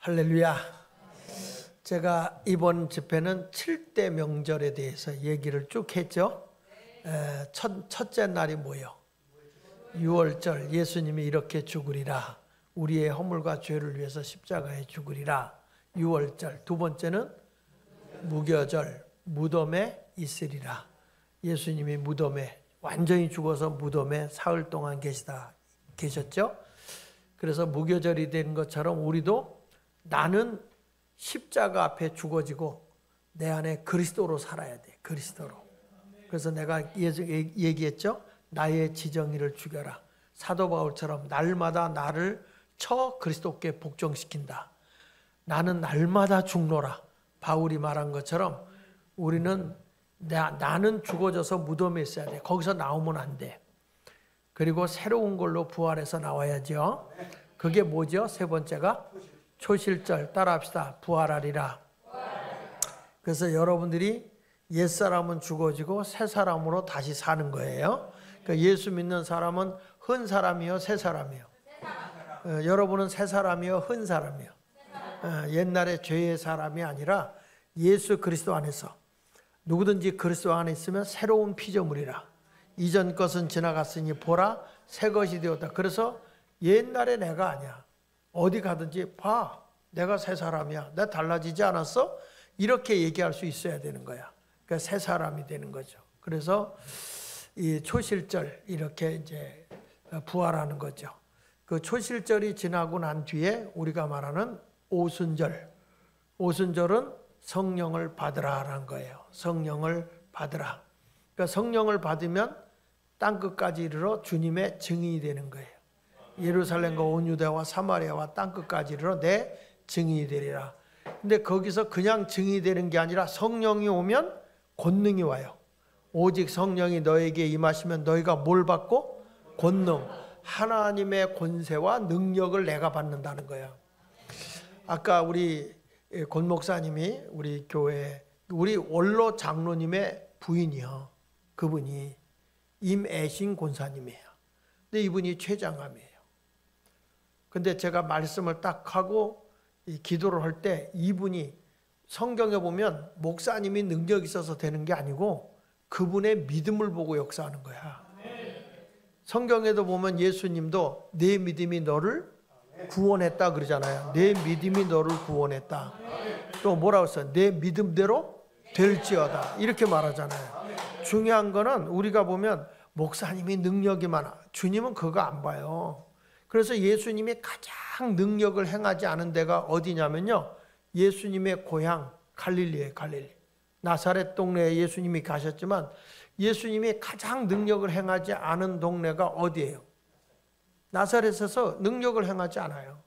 할렐루야. 제가 이번 집회는 7대 명절에 대해서 얘기를 쭉 했죠. 첫째 날이 뭐예요? 유월절, 예수님이 이렇게 죽으리라. 우리의 허물과 죄를 위해서 십자가에 죽으리라. 유월절. 두 번째는 무교절, 무덤에 있으리라. 예수님이 무덤에 완전히 죽어서 무덤에 사흘 동안 계셨죠. 그래서 무교절이 된 것처럼 우리도 나는 십자가 앞에 죽어지고 내 안에 그리스도로 살아야 돼. 그리스도로. 그래서 내가 얘기했죠. 나의 지정의를 죽여라. 사도 바울처럼 날마다 나를 쳐 그리스도께 복종시킨다. 나는 날마다 죽노라. 바울이 말한 것처럼 우리는 나는 죽어져서 무덤에 있어야 돼. 거기서 나오면 안 돼. 그리고 새로운 걸로 부활해서 나와야죠. 그게 뭐죠? 세 번째가 초실절. 따라합시다. 부활하리라. 그래서 여러분들이 옛사람은 죽어지고 새 사람으로 다시 사는 거예요. 그러니까 예수 믿는 사람은 흔 사람이요, 새 사람이요. 여러분은 새 사람이요, 흔 사람이요. 옛날에 죄의 사람이 아니라 예수 그리스도 안에서 누구든지 그리스도 안에 있으면 새로운 피조물이라. 이전 것은 지나갔으니 보라 새 것이 되었다. 그래서 옛날에 내가 아니야. 어디 가든지 봐. 내가 새 사람이야. 나 달라지지 않았어? 이렇게 얘기할 수 있어야 되는 거야. 그러니까 새 사람이 되는 거죠. 그래서 이 초실절 이렇게 이제 부활하는 거죠. 그 초실절이 지나고 난 뒤에 우리가 말하는 오순절. 오순절은 성령을 받으라라는 거예요. 성령을 받으라. 그러니까 성령을 받으면 땅끝까지 이르러 주님의 증인이 되는 거예요. 예루살렘과 온 유대와 사마리아와 땅끝까지 이르러 내 증인이 되리라. 근데 거기서 그냥 증인이 되는 게 아니라 성령이 오면 권능이 와요. 오직 성령이 너에게 임하시면 너희가 뭘 받고? 권능. 하나님의 권세와 능력을 내가 받는다는 거예요. 아까 우리 권 목사님이 우리 교회 우리 원로 장로님의 부인이요. 그분이 임애신 권사님이에요. 근데 이분이 췌장암이에요. 근데 제가 말씀을 딱 하고 기도를 할 때 이분이 성경에 보면 목사님이 능력이 있어서 되는 게 아니고 그분의 믿음을 보고 역사하는 거야. 성경에도 보면 예수님도 내 믿음이 너를 구원했다 그러잖아요. 내 믿음이 너를 구원했다. 또 뭐라고 했어요? 내 믿음대로 될지어다. 이렇게 말하잖아요. 중요한 거는 우리가 보면 목사님이 능력이 많아. 주님은 그거 안 봐요. 그래서 예수님이 가장 능력을 행하지 않은 데가 어디냐면요. 예수님의 고향 갈릴리예요. 갈릴리. 나사렛 동네에 예수님이 가셨지만 예수님이 가장 능력을 행하지 않은 동네가 어디예요? 나사렛에서 능력을 행하지 않아요.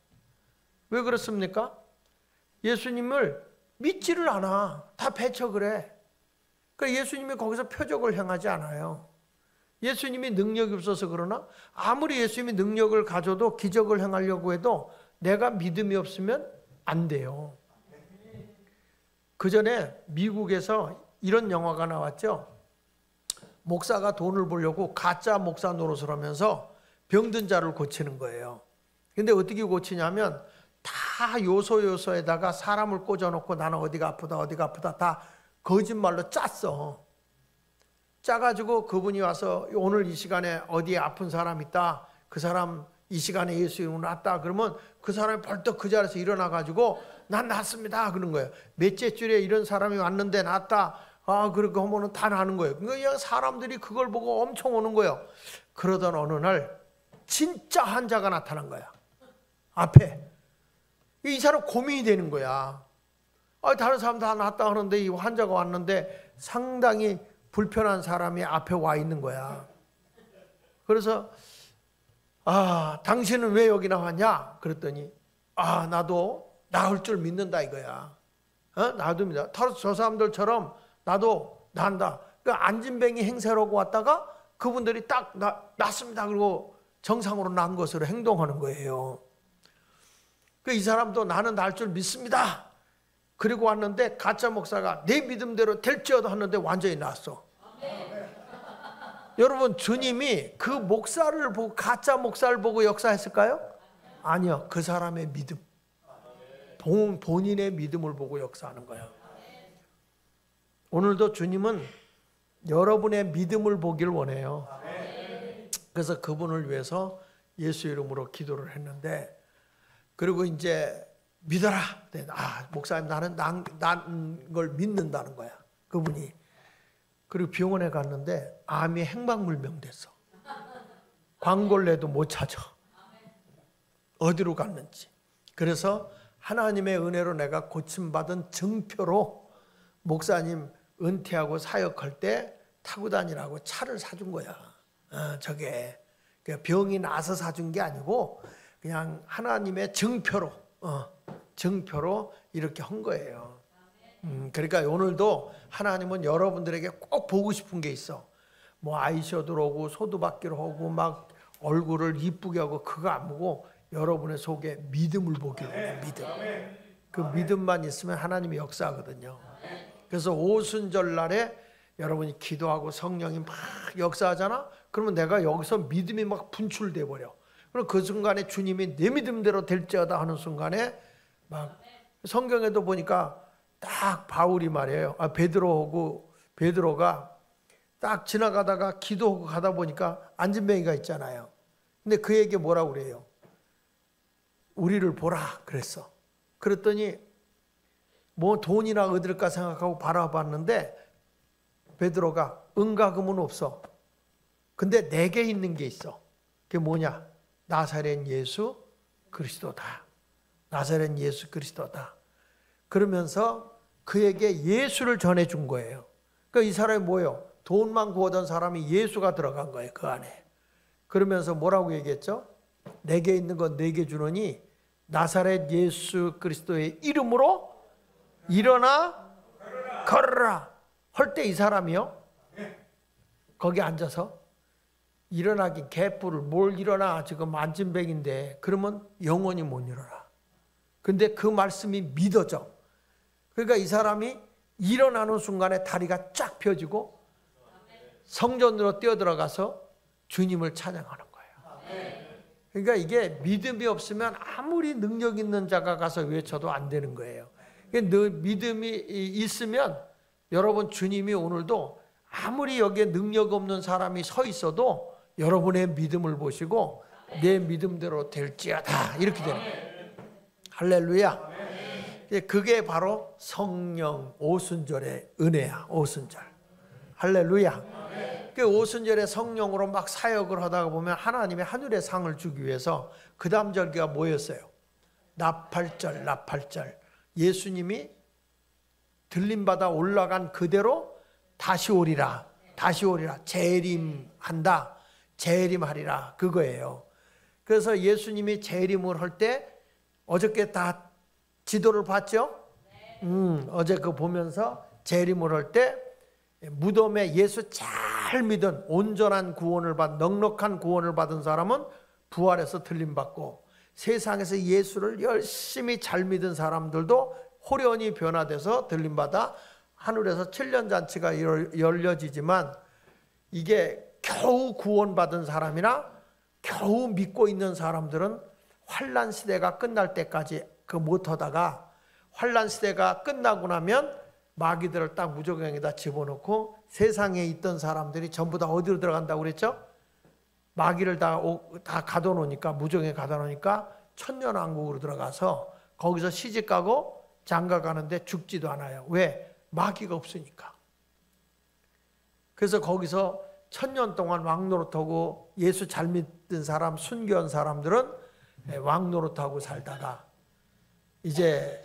왜 그렇습니까? 예수님을 믿지를 않아. 다 배척을 해. 그러니까 예수님이 거기서 표적을 행하지 않아요. 예수님이 능력이 없어서 그러나 아무리 예수님이 능력을 가져도 기적을 행하려고 해도 내가 믿음이 없으면 안 돼요. 그 전에 미국에서 이런 영화가 나왔죠. 목사가 돈을 벌려고 가짜 목사 노릇을 하면서 병든 자를 고치는 거예요. 근데 어떻게 고치냐면 다 요소에다가 사람을 꽂아놓고 나는 어디가 아프다 다 거짓말로 짰어. 짜가지고 그분이 와서 오늘 이 시간에 어디에 아픈 사람 있다. 그 사람 이 시간에 예수 이름으로 낫다. 그러면 그 사람이 벌떡 그 자리에서 일어나가지고 난 낫습니다. 그런 거예요. 몇째 줄에 이런 사람이 왔는데 낫다. 그렇게 하면은 다 나는 거예요. 그러니까 사람들이 그걸 보고 엄청 오는 거예요. 그러던 어느 날 진짜 환자가 나타난 거야. 앞에. 이 사람 고민이 되는 거야. 다른 사람 다 낫다 하는데 이 환자가 왔는데 상당히 불편한 사람이 앞에 와 있는 거야. 그래서 당신은 왜 여기 나왔냐? 그랬더니 나도 나을 줄 믿는다 이거야. 나도 믿어. 저 사람들처럼 나도 난다. 그러니까 안진뱅이 행세라고 왔다가 그분들이 딱 낫습니다. 그리고 정상으로 난 것으로 행동하는 거예요. 이 사람도 나는 날 줄 믿습니다. 그리고 왔는데 가짜 목사가 내 믿음대로 될지어다 하는데 완전히 나았어. 여러분 주님이 그 목사를 보고 가짜 목사를 보고 역사했을까요? 아니요. 그 사람의 믿음. 본인의 믿음을 보고 역사하는 거예요. 오늘도 주님은 여러분의 믿음을 보길 원해요. 그래서 그분을 위해서 예수 이름으로 기도를 했는데, 그리고 이제 믿어라. 목사님 나는 걸 믿는다는 거야. 그분이. 그리고 병원에 갔는데 암이 행방불명됐어. 광골레도 못 찾아. 어디로 갔는지. 그래서 하나님의 은혜로 내가 고침받은 증표로 목사님 은퇴하고 사역할 때 타고 다니라고 차를 사준 거야. 저게 병이 나서 사준 게 아니고 그냥 하나님의 증표로 이렇게 한 거예요. 그러니까 오늘도 하나님은 여러분들에게 꼭 보고 싶은 게 있어. 뭐 아이셔도로 오고 소두받기로 하고 막 얼굴을 이쁘게 하고 그거 안 보고 여러분의 속에 믿음을 보기로 해요. 믿음. 그 믿음만 있으면 하나님이 역사하거든요. 그래서 오순절 날에 여러분이 기도하고 성령이 막 역사하잖아. 그러면 내가 여기서 믿음이 막 분출돼 버려. 그럼 그 순간에 주님이 내 믿음대로 될지어다 하는 순간에 막 성경에도 보니까 딱 바울이 말이에요. 베드로가 딱 지나가다가 기도하고 가다 보니까 안진뱅이가 있잖아요. 근데 그에게 뭐라고 그래요? 우리를 보라 그랬어. 그랬더니 뭐 돈이나 얻을까 생각하고 바라봤는데 베드로가 은과 금은 없어. 근데 내게 있는 게 있어. 그게 뭐냐? 나사렛 예수 그리스도다. 나사렛 예수 그리스도다. 그러면서 그에게 예수를 전해준 거예요. 그러니까 이 사람이 뭐예요? 돈만 구하던 사람이 예수가 들어간 거예요. 그 안에. 그러면서 뭐라고 얘기했죠? 내게 있는 건 내게 주노니 나사렛 예수 그리스도의 이름으로 일어나 걸어라. 할 때 이 사람이요. 거기 앉아서 일어나긴 개뿔을 뭘 일어나. 지금 안진뱅인데 그러면 영원히 못 일어나. 근데 그 말씀이 믿어져. 그러니까 이 사람이 일어나는 순간에 다리가 쫙 펴지고 성전으로 뛰어들어가서 주님을 찬양하는 거예요. 그러니까 이게 믿음이 없으면 아무리 능력 있는 자가 가서 외쳐도 안 되는 거예요. 너 믿음이 있으면 여러분 주님이 오늘도 아무리 여기에 능력 없는 사람이 서 있어도 여러분의 믿음을 보시고 내 믿음대로 될지어다 이렇게 되는 거예요. 할렐루야. 그게 바로 성령 오순절의 은혜야. 오순절. 할렐루야. 그 오순절에 성령으로 막 사역을 하다가 보면 하나님의 하늘의 상을 주기 위해서 그 다음 절기가 뭐였어요? 나팔절. 예수님이 들림받아 올라간 그대로 다시 오리라. 재림한다. 재림하리라. 그거예요. 그래서 예수님이 재림을 할 때 어저께 다 지도를 봤죠? 어제 그거 보면서 재림을 할 때 무덤에 예수 잘 믿은 온전한 구원을 받은 넉넉한 구원을 받은 사람은 부활해서 들림받고 세상에서 예수를 열심히 잘 믿은 사람들도 호련히 변화돼서 들림받아 하늘에서 7년 잔치가 열려지지만 이게 겨우 구원받은 사람이나 겨우 믿고 있는 사람들은 환난 시대가 끝날 때까지 그 못하다가 환난 시대가 끝나고 나면 마귀들을 딱 무저갱에다 집어넣고 세상에 있던 사람들이 전부 다 어디로 들어간다고 그랬죠? 마귀를 다 가둬놓으니까 무저갱에 가둬놓으니까 천년왕국으로 들어가서 거기서 시집가고 장가가는데 죽지도 않아요. 왜? 마귀가 없으니까. 그래서 거기서 천년 동안 왕노릇하고 예수 잘 믿는 사람, 순교한 사람들은 왕노릇하고 살다가 이제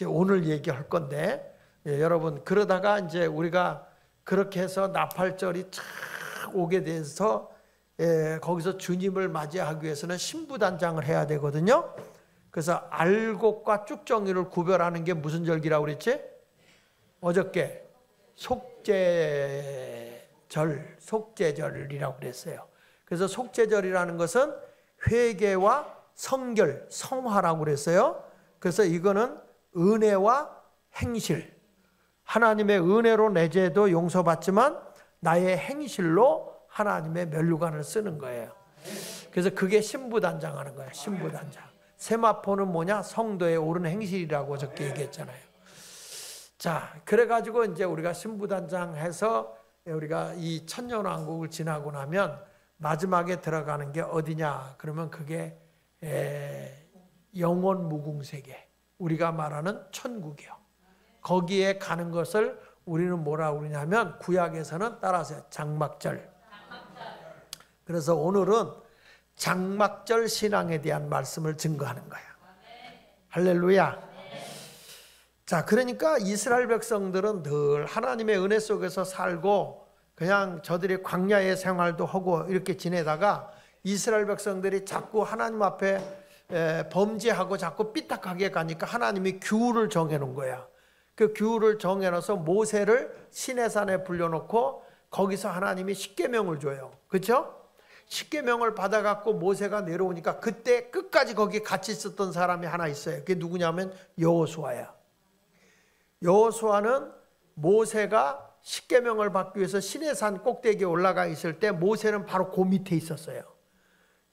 오늘 얘기할 건데 여러분 그러다가 이제 우리가 그렇게 해서 나팔절이 착 오게 돼서 거기서 주님을 맞이하기 위해서는 신부단장을 해야 되거든요. 그래서 알곡과 쭉정이를 구별하는 게 무슨 절기라고 그랬지? 어저께 속죄절이라고 그랬어요. 그래서 속죄절이라는 것은 회개와 성결, 성화라고 그랬어요. 그래서 이거는 은혜와 행실. 하나님의 은혜로 내 죄도 용서받지만 나의 행실로 하나님의 면류관을 쓰는 거예요. 그래서 그게 신부단장하는 거예요. 신부단장. 세마포는 뭐냐? 성도의 옳은 행실이라고 저렇게 얘기했잖아요. 자, 그래가지고 이제 우리가 신부단장해서 우리가 이 천년왕국을 지나고 나면 마지막에 들어가는 게 어디냐? 그러면 그게 영원 무궁세계, 우리가 말하는 천국이요. 거기에 가는 것을 우리는 뭐라 그러냐면 구약에서는 따라서 장막절. 그래서 오늘은 장막절 신앙에 대한 말씀을 증거하는 거야. 할렐루야. 자, 그러니까 이스라엘 백성들은 늘 하나님의 은혜 속에서 살고 그냥 저들이 광야의 생활도 하고 이렇게 지내다가 이스라엘 백성들이 자꾸 하나님 앞에 범죄하고 자꾸 삐딱하게 가니까 하나님이 규율을 정해놓은 거야. 그 규율을 정해놔서 모세를 시내산에 불려놓고 거기서 하나님이 십계명을 줘요. 그렇죠? 십계명을 받아갖고 모세가 내려오니까 그때 끝까지 거기 같이 있었던 사람이 하나 있어요. 그게 누구냐면 여호수아야. 여호수아는 모세가 십계명을 받기 위해서 시내산 꼭대기에 올라가 있을 때 모세는 바로 그 밑에 있었어요.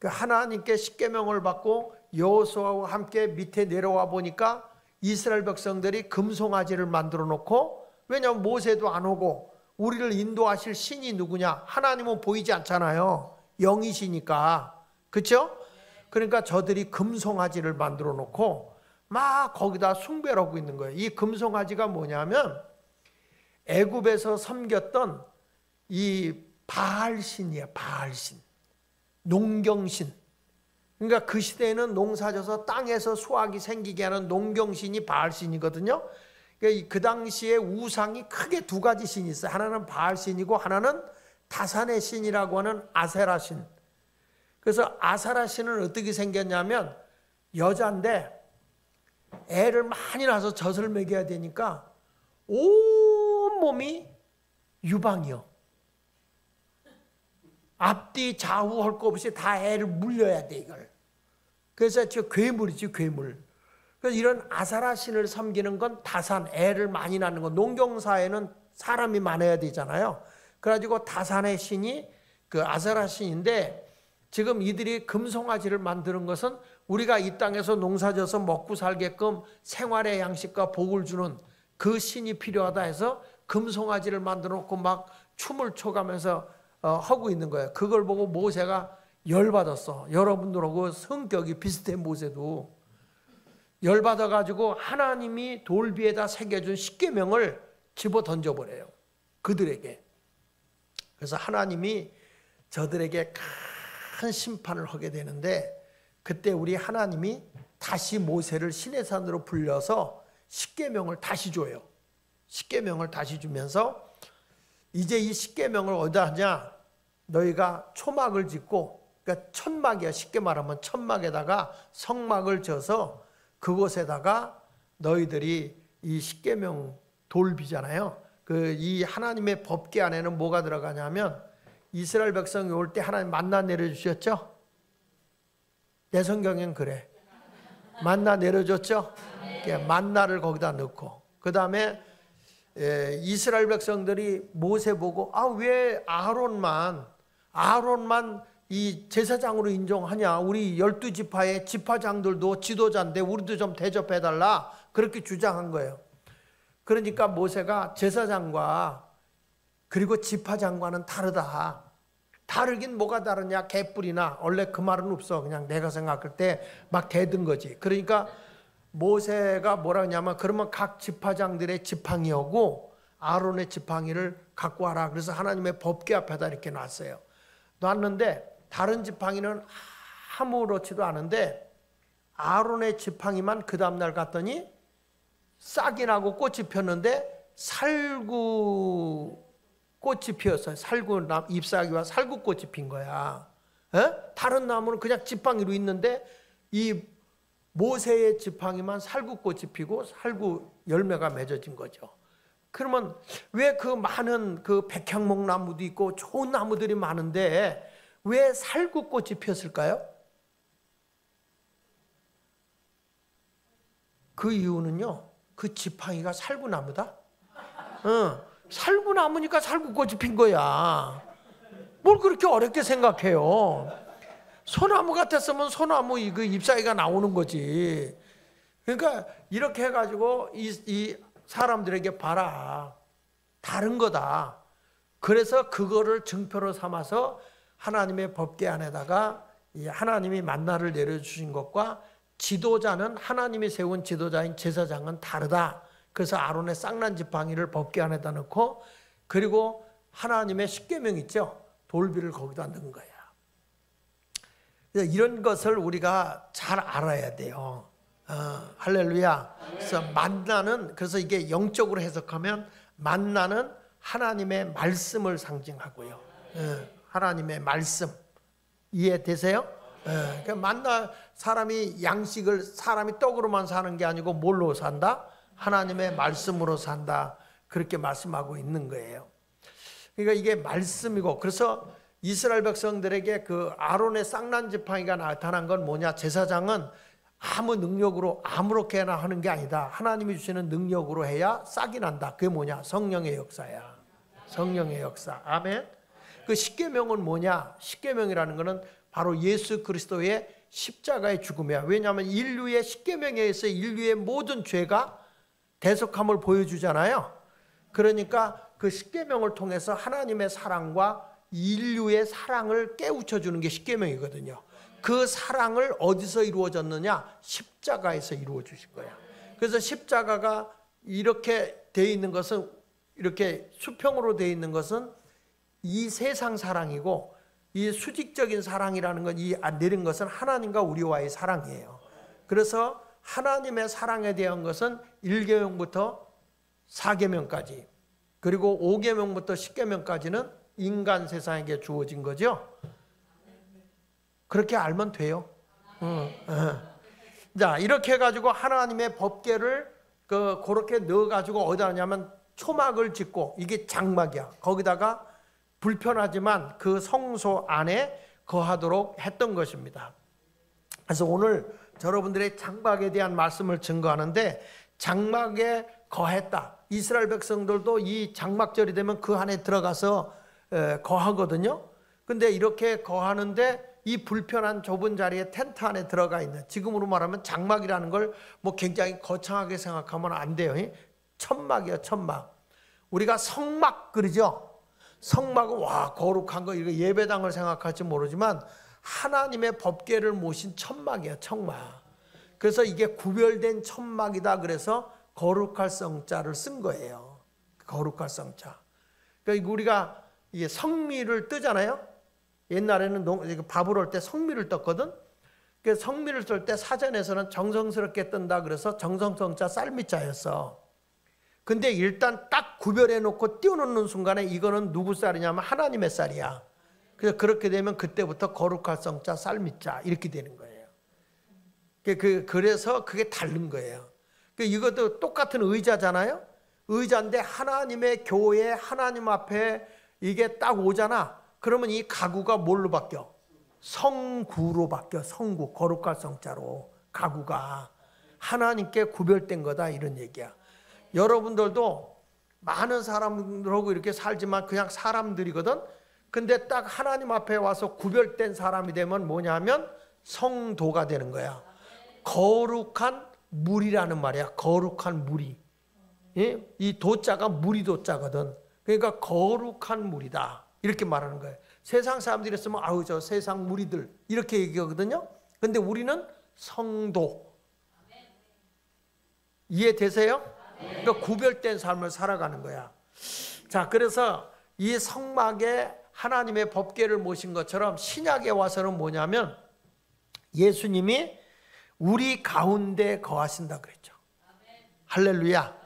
하나님께 십계명을 받고 여호수아와 함께 밑에 내려와 보니까 이스라엘 백성들이 금송아지를 만들어 놓고, 왜냐하면 모세도 안 오고 우리를 인도하실 신이 누구냐? 하나님은 보이지 않잖아요. 영이시니까. 그렇죠? 그러니까 저들이 금송아지를 만들어 놓고 막 거기다 숭배를 하고 있는 거예요. 이 금송아지가 뭐냐면 애굽에서 섬겼던 이 바알신이에요. 바알신, 농경신. 그러니까 그 시대에는 농사져서 땅에서 수확이 생기게 하는 농경신이 바알신이거든요. 그러니까 그 당시에 우상이 크게 두 가지 신이 있어요. 하나는 바알신이고 하나는 다산의 신이라고 하는 아세라신. 그래서 아세라신은 어떻게 생겼냐면 여자인데 애를 많이 낳아서 젖을 먹여야 되니까 온몸이 유방이요. 앞뒤 좌우 할 거 없이 다 애를 물려야 돼, 이걸. 그래서 저 괴물이지, 괴물. 그래서 이런 아사라신을 섬기는 건 다산, 애를 많이 낳는 거. 농경사에는 사람이 많아야 되잖아요. 그래가지고 다산의 신이 그 아사라신인데, 지금 이들이 금송아지를 만드는 것은 우리가 이 땅에서 농사져서 먹고 살게끔 생활의 양식과 복을 주는 그 신이 필요하다 해서 금송아지를 만들어 놓고 막 춤을 춰가면서 하고 있는 거예요. 그걸 보고 모세가 열받았어. 여러분들하고 성격이 비슷해. 모세도 열받아가지고 하나님이 돌비에다 새겨준 십계명을 집어 던져버려요, 그들에게. 그래서 하나님이 저들에게 큰 심판을 하게 되는데, 그때 우리 하나님이 다시 모세를 시내산으로 불려서 십계명을 다시 줘요. 십계명을 다시 주면서 이제 이 십계명을 어디다 하냐? 너희가 초막을 짓고, 그러니까 천막이야. 쉽게 말하면 천막에다가 성막을 져서 그곳에다가 너희들이 이 십계명 돌비잖아요. 그 이 하나님의 법궤 안에는 뭐가 들어가냐면 이스라엘 백성이 올 때 하나님 만나 내려주셨죠? 내 성경엔 그래. 만나 내려줬죠? 만나를 거기다 넣고, 그 다음에 이스라엘 백성들이 모세 보고 왜 아론만 이 제사장으로 인정하냐? 우리 12지파의 지파장들도 지도자인데 우리도 좀 대접해달라, 그렇게 주장한 거예요. 그러니까 모세가 제사장과 그리고 지파장과는 다르다. 다르긴 뭐가 다르냐? 개뿔이나. 원래 그 말은 없어. 그냥 내가 생각할 때 막 대든 거지. 그러니까 모세가 뭐라 하냐면, 그러면 각 지파장들의 지팡이 오고 아론의 지팡이를 갖고 와라. 그래서 하나님의 법궤 앞에다 이렇게 놨어요. 놨는데 다른 지팡이는 아무렇지도 않은데 아론의 지팡이만 그 다음날 갔더니 싹이 나고 꽃이 폈는데 살구 꽃이 피었어요. 살구 잎사귀와 살구꽃이 핀 거야. 다른 나무는 그냥 지팡이로 있는데 이 모세의 지팡이만 살구꽃이 피고 살구 열매가 맺어진 거죠. 그러면 왜 그 많은 그 백향목 나무도 있고 좋은 나무들이 많은데 왜 살구꽃이 피었을까요? 그 이유는요, 그 지팡이가 살구나무다. 살구나무니까 살구꽃이 핀 거야. 뭘 그렇게 어렵게 생각해요? 소나무 같았으면 소나무 그 잎사귀가 나오는 거지. 그러니까 이렇게 해가지고 이 사람들에게 봐라, 다른 거다. 그래서 그거를 증표로 삼아서 하나님의 법궤 안에다가 이 하나님이 만나를 내려주신 것과 지도자는, 하나님이 세운 지도자인 제사장은 다르다. 그래서 아론의 쌍난 지팡이를 법궤 안에다 넣고, 그리고 하나님의 십계명 있죠, 돌비를 거기다 넣은 거야. 이런 것을 우리가 잘 알아야 돼요. 할렐루야. 그래서 만나는, 그래서 이게 영적으로 해석하면 만나는 하나님의 말씀을 상징하고요. 하나님의 말씀. 이해되세요? 그러니까 만나, 사람이 양식을, 사람이 떡으로만 사는 게 아니고 뭘로 산다? 하나님의 말씀으로 산다. 그렇게 말씀하고 있는 거예요. 그러니까 이게 말씀이고, 그래서 이스라엘 백성들에게 그 아론의 쌍난 지팡이가 나타난 건 뭐냐? 제사장은 아무 능력으로 아무렇게나 하는 게 아니다. 하나님이 주시는 능력으로 해야 싹이 난다. 그게 뭐냐? 성령의 역사야. 성령의 역사. 아멘. 그 십계명은 뭐냐? 십계명이라는 것은 바로 예수 그리스도의 십자가의 죽음이야. 왜냐하면 인류의 십계명에 의해서 인류의 모든 죄가 대속함을 보여주잖아요. 그러니까 그 십계명을 통해서 하나님의 사랑과 인류의 사랑을 깨우쳐주는 게 십계명이거든요. 그 사랑을 어디서 이루어졌느냐? 십자가에서 이루어 주신 거야. 그래서 십자가가 이렇게 돼 있는 것은, 이렇게 수평으로 돼 있는 것은 이 세상 사랑이고, 이 수직적인 사랑이라는 건, 이 내린 것은 하나님과 우리와의 사랑이에요. 그래서 하나님의 사랑에 대한 것은 1계명부터 4계명까지, 그리고 5계명부터 10계명까지는 인간 세상에게 주어진 거죠. 그렇게 알면 돼요. 자, 이렇게 해가지고 하나님의 법궤를 그렇게 넣어가지고 어디다 하냐면 초막을 짓고, 이게 장막이야. 거기다가 불편하지만 그 성소 안에 거하도록 했던 것입니다. 그래서 오늘 여러분들의 장막에 대한 말씀을 증거하는데, 장막에 거했다. 이스라엘 백성들도 이 장막절이 되면 그 안에 들어가서 거하거든요. 근데 이렇게 거하는데 이 불편한 좁은 자리에 텐트 안에 들어가 있는, 지금으로 말하면 장막이라는 걸 뭐 굉장히 거창하게 생각하면 안 돼요. 천막이에요, 천막. 우리가 성막 그러죠. 성막은 와 거룩한 거, 이거 예배당을 생각할지 모르지만 하나님의 법궤를 모신 천막이에요, 천막. 그래서 이게 구별된 천막이다. 그래서 거룩할 성자를 쓴 거예요. 거룩할 성자. 그러니까 우리가 이게 성미를 뜨잖아요. 옛날에는 밥을 올 때 성미를 떴거든. 그 성미를 뜰 때 사전에서는 정성스럽게 뜬다 그래서 정성성자 쌀미자였어. 근데 일단 딱 구별해 놓고 띄워놓는 순간에 이거는 누구 쌀이냐면 하나님의 쌀이야. 그래서 그렇게 되면 그때부터 거룩할 성자 쌀미자 이렇게 되는 거예요. 그래서 그게 다른 거예요. 이것도 똑같은 의자잖아요. 의자인데 하나님의 교회, 하나님 앞에 이게 딱 오잖아. 그러면 이 가구가 뭘로 바뀌어? 성구로 바뀌어. 성구, 거룩할 성자로. 가구가 하나님께 구별된 거다, 이런 얘기야. 여러분들도 많은 사람들하고 이렇게 살지만 그냥 사람들이거든. 근데 딱 하나님 앞에 와서 구별된 사람이 되면 뭐냐면 성도가 되는 거야. 거룩한 물이라는 말이야. 거룩한 물이. 예? 이 도자가 물이 도자거든. 그러니까 거룩한 물이다, 이렇게 말하는 거예요. 세상 사람들이 쓰면 아우 저 세상 무리들 이렇게 얘기하거든요. 근데 우리는 성도. 이해되세요? 그러니까 구별된 삶을 살아가는 거야. 자, 그래서 이 성막에 하나님의 법궤를 모신 것처럼 신약에 와서는 뭐냐면 예수님이 우리 가운데 거하신다 그랬죠. 할렐루야.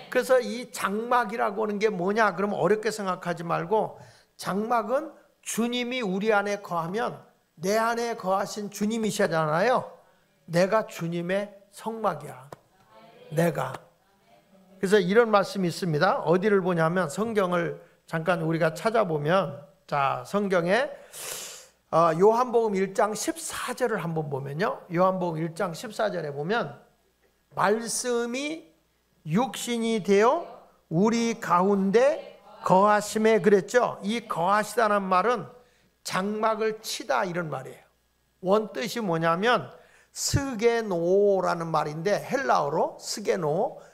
그래서 이 장막이라고 하는 게 뭐냐 그러면 어렵게 생각하지 말고, 장막은 주님이 우리 안에 거하면 내 안에 거하신 주님이시잖아요. 내가 주님의 성막이야. 내가. 그래서 이런 말씀이 있습니다. 어디를 보냐면 성경을 잠깐 우리가 찾아보면, 자, 성경에 요한복음 1장 14절을 한번 보면요. 요한복음 1장 14절에 보면 말씀이 육신이 되어 우리 가운데 거하심에 그랬죠. 이 거하시다는 말은 장막을 치다 이런 말이에요. 원 뜻이 뭐냐면 스게노라는 말인데 헬라어로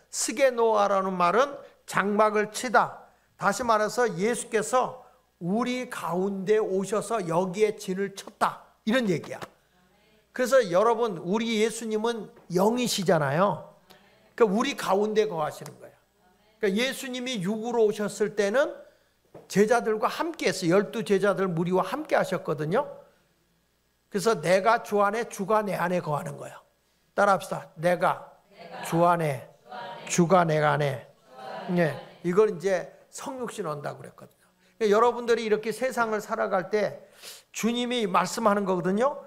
스게노아라는 말은 장막을 치다. 다시 말해서 예수께서 우리 가운데 오셔서 여기에 진을 쳤다. 이런 얘기야. 그래서 여러분 우리 예수님은 영이시잖아요. 그러니까 우리 가운데 거하시는 거예요. 그러니까 예수님이 육으로 오셨을 때는 제자들과 함께 했어요. 12제자들 무리와 함께 하셨거든요. 그래서 내가 주 안에 주가 내 안에 거하는 거예요. 따라합시다. 내가 주 안에 주가 내 안에. 네, 이걸 이제 성육신 한다고 그랬거든요. 그러니까 여러분들이 이렇게 세상을 살아갈 때 주님이 말씀하는 거거든요.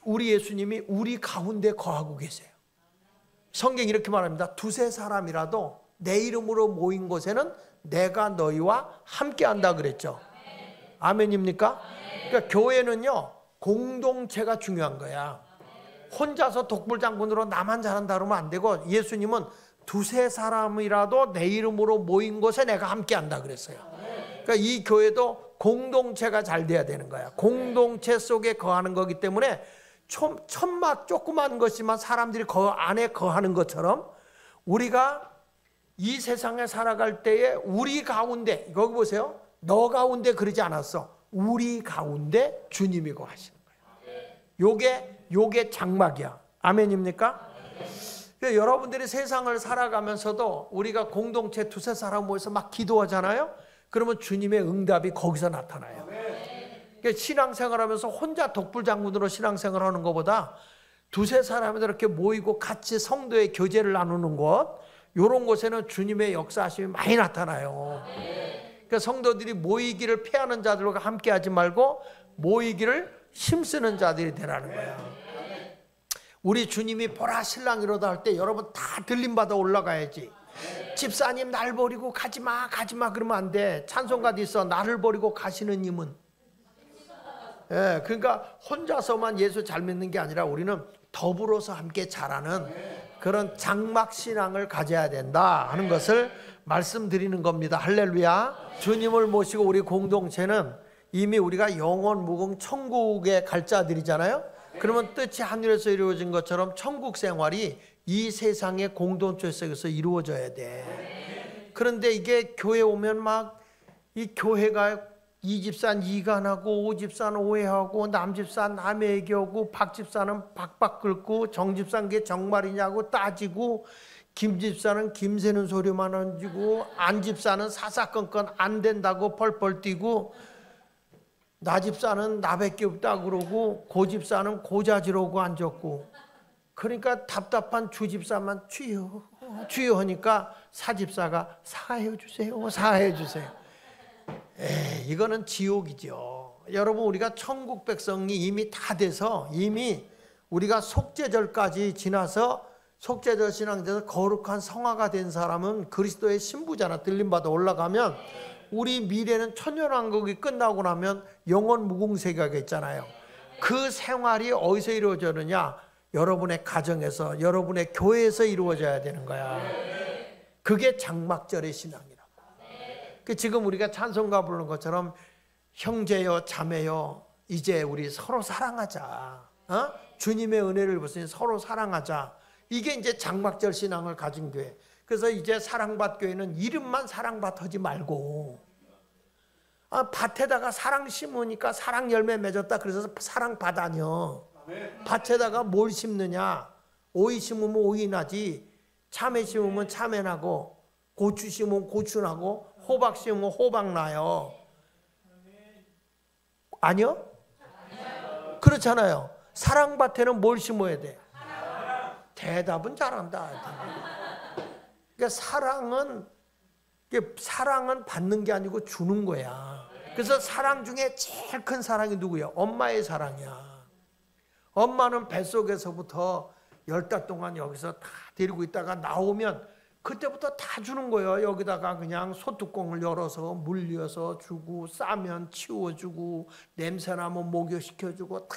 우리 예수님이 우리 가운데 거하고 계세요. 성경이 이렇게 말합니다. 두세 사람이라도 내 이름으로 모인 곳에는 내가 너희와 함께 한다 그랬죠. 아멘입니까? 그러니까 교회는요 공동체가 중요한 거야. 혼자서 독불장군으로 나만 잘한다 그러면 안 되고 예수님은 두세 사람이라도 내 이름으로 모인 곳에 내가 함께 한다 그랬어요. 그러니까 이 교회도 공동체가 잘 돼야 되는 거야. 공동체 속에 거하는 거기 때문에 천막 조그만 것이지만 사람들이 그 안에 거하는 것처럼 우리가 이 세상에 살아갈 때에 우리 가운데, 거기 보세요. 너 가운데 그러지 않았어. 우리 가운데 주님이 거하시는 거예요. 요게 장막이야. 아멘입니까? 그러니까 여러분들이 세상을 살아가면서도 우리가 공동체 두세 사람 모여서 막 기도하잖아요. 그러면 주님의 응답이 거기서 나타나요. 그러니까 신앙생활하면서 혼자 독불장군으로 신앙생활하는 것보다 두세 사람이 이렇게 모이고 같이 성도의 교제를 나누는 곳, 이런 곳에는 주님의 역사하심이 많이 나타나요. 그러니까 성도들이 모이기를 피하는 자들과 함께하지 말고 모이기를 힘쓰는 자들이 되라는 거야. 우리 주님이 보라 신랑 이러다 할 때 여러분 다 들림받아 올라가야지. 집사님 날 버리고 가지마 그러면 안 돼. 찬송가도 있어. 나를 버리고 가시는 님은. 예, 그러니까 혼자서만 예수 잘 믿는 게 아니라 우리는 더불어서 함께 자라는 그런 장막 신앙을 가져야 된다 하는 것을 말씀드리는 겁니다. 할렐루야. 주님을 모시고 우리 공동체는 이미 우리가 영원 무궁 천국에 갈 자들이잖아요. 그러면 뜻이 하늘에서 이루어진 것처럼 천국 생활이 이 세상의 공동체 속에서 이루어져야 돼. 그런데 이게 교회 오면 막 이 교회가 이 집사는 이간하고 오 집사는 오해하고 남 집사는 남의 얘기하고 박 집사는 박박 긁고 정 집사는 게 정말이냐고 따지고 김 집사는 김새는 소리만 얹고 안 집사는 사사건건 안 된다고 펄펄 뛰고 나 집사는 나밖에 없다 그러고 고 집사는 고자지러고 앉았고 그러니까 답답한 주 집사만 주여 주여 하니까 사 집사가 사해 주세요. 이거는 지옥이죠. 여러분 우리가 천국 백성이 이미 다 돼서 이미 우리가 속죄절까지 지나서 속죄절 신앙에서 거룩한 성화가 된 사람은 그리스도의 신부잖아. 들림받아 올라가면 우리 미래는 천년왕국이 끝나고 나면 영원 무궁세계가 있잖아요. 그 생활이 어디서 이루어지느냐? 여러분의 가정에서 여러분의 교회에서 이루어져야 되는 거야. 그게 장막절의 신앙이라고. 지금 우리가 찬송가 부르는 것처럼 형제여 자매여 이제 우리 서로 사랑하자. 주님의 은혜를 입었으니 서로 사랑하자. 이게 이제 장막절 신앙을 가진 교회. 그래서 이제 사랑밭 교회는 이름만 사랑밭 하지 말고 밭에다가 사랑 심으니까 사랑 열매 맺었다 그래서 사랑밭 아니야. 밭에다가 뭘 심느냐? 오이 심으면 오이 나지, 참외 심으면 참외 나고, 고추 심으면 고추 나고, 호박 심으면 호박 나요. 아니요? 그렇잖아요. 사랑밭에는 뭘 심어야 돼? 대답은 잘한다. 그러니까 사랑은 받는 게 아니고 주는 거야. 그래서 사랑 중에 제일 큰 사랑이 누구야? 엄마의 사랑이야. 엄마는 뱃속에서부터 10달 동안 여기서 다 데리고 있다가 나오면 그때부터 다 주는 거예요. 여기다가 그냥 소뚜껑을 열어서 물려서 주고 싸면 치워주고 냄새나면 목욕시켜주고 다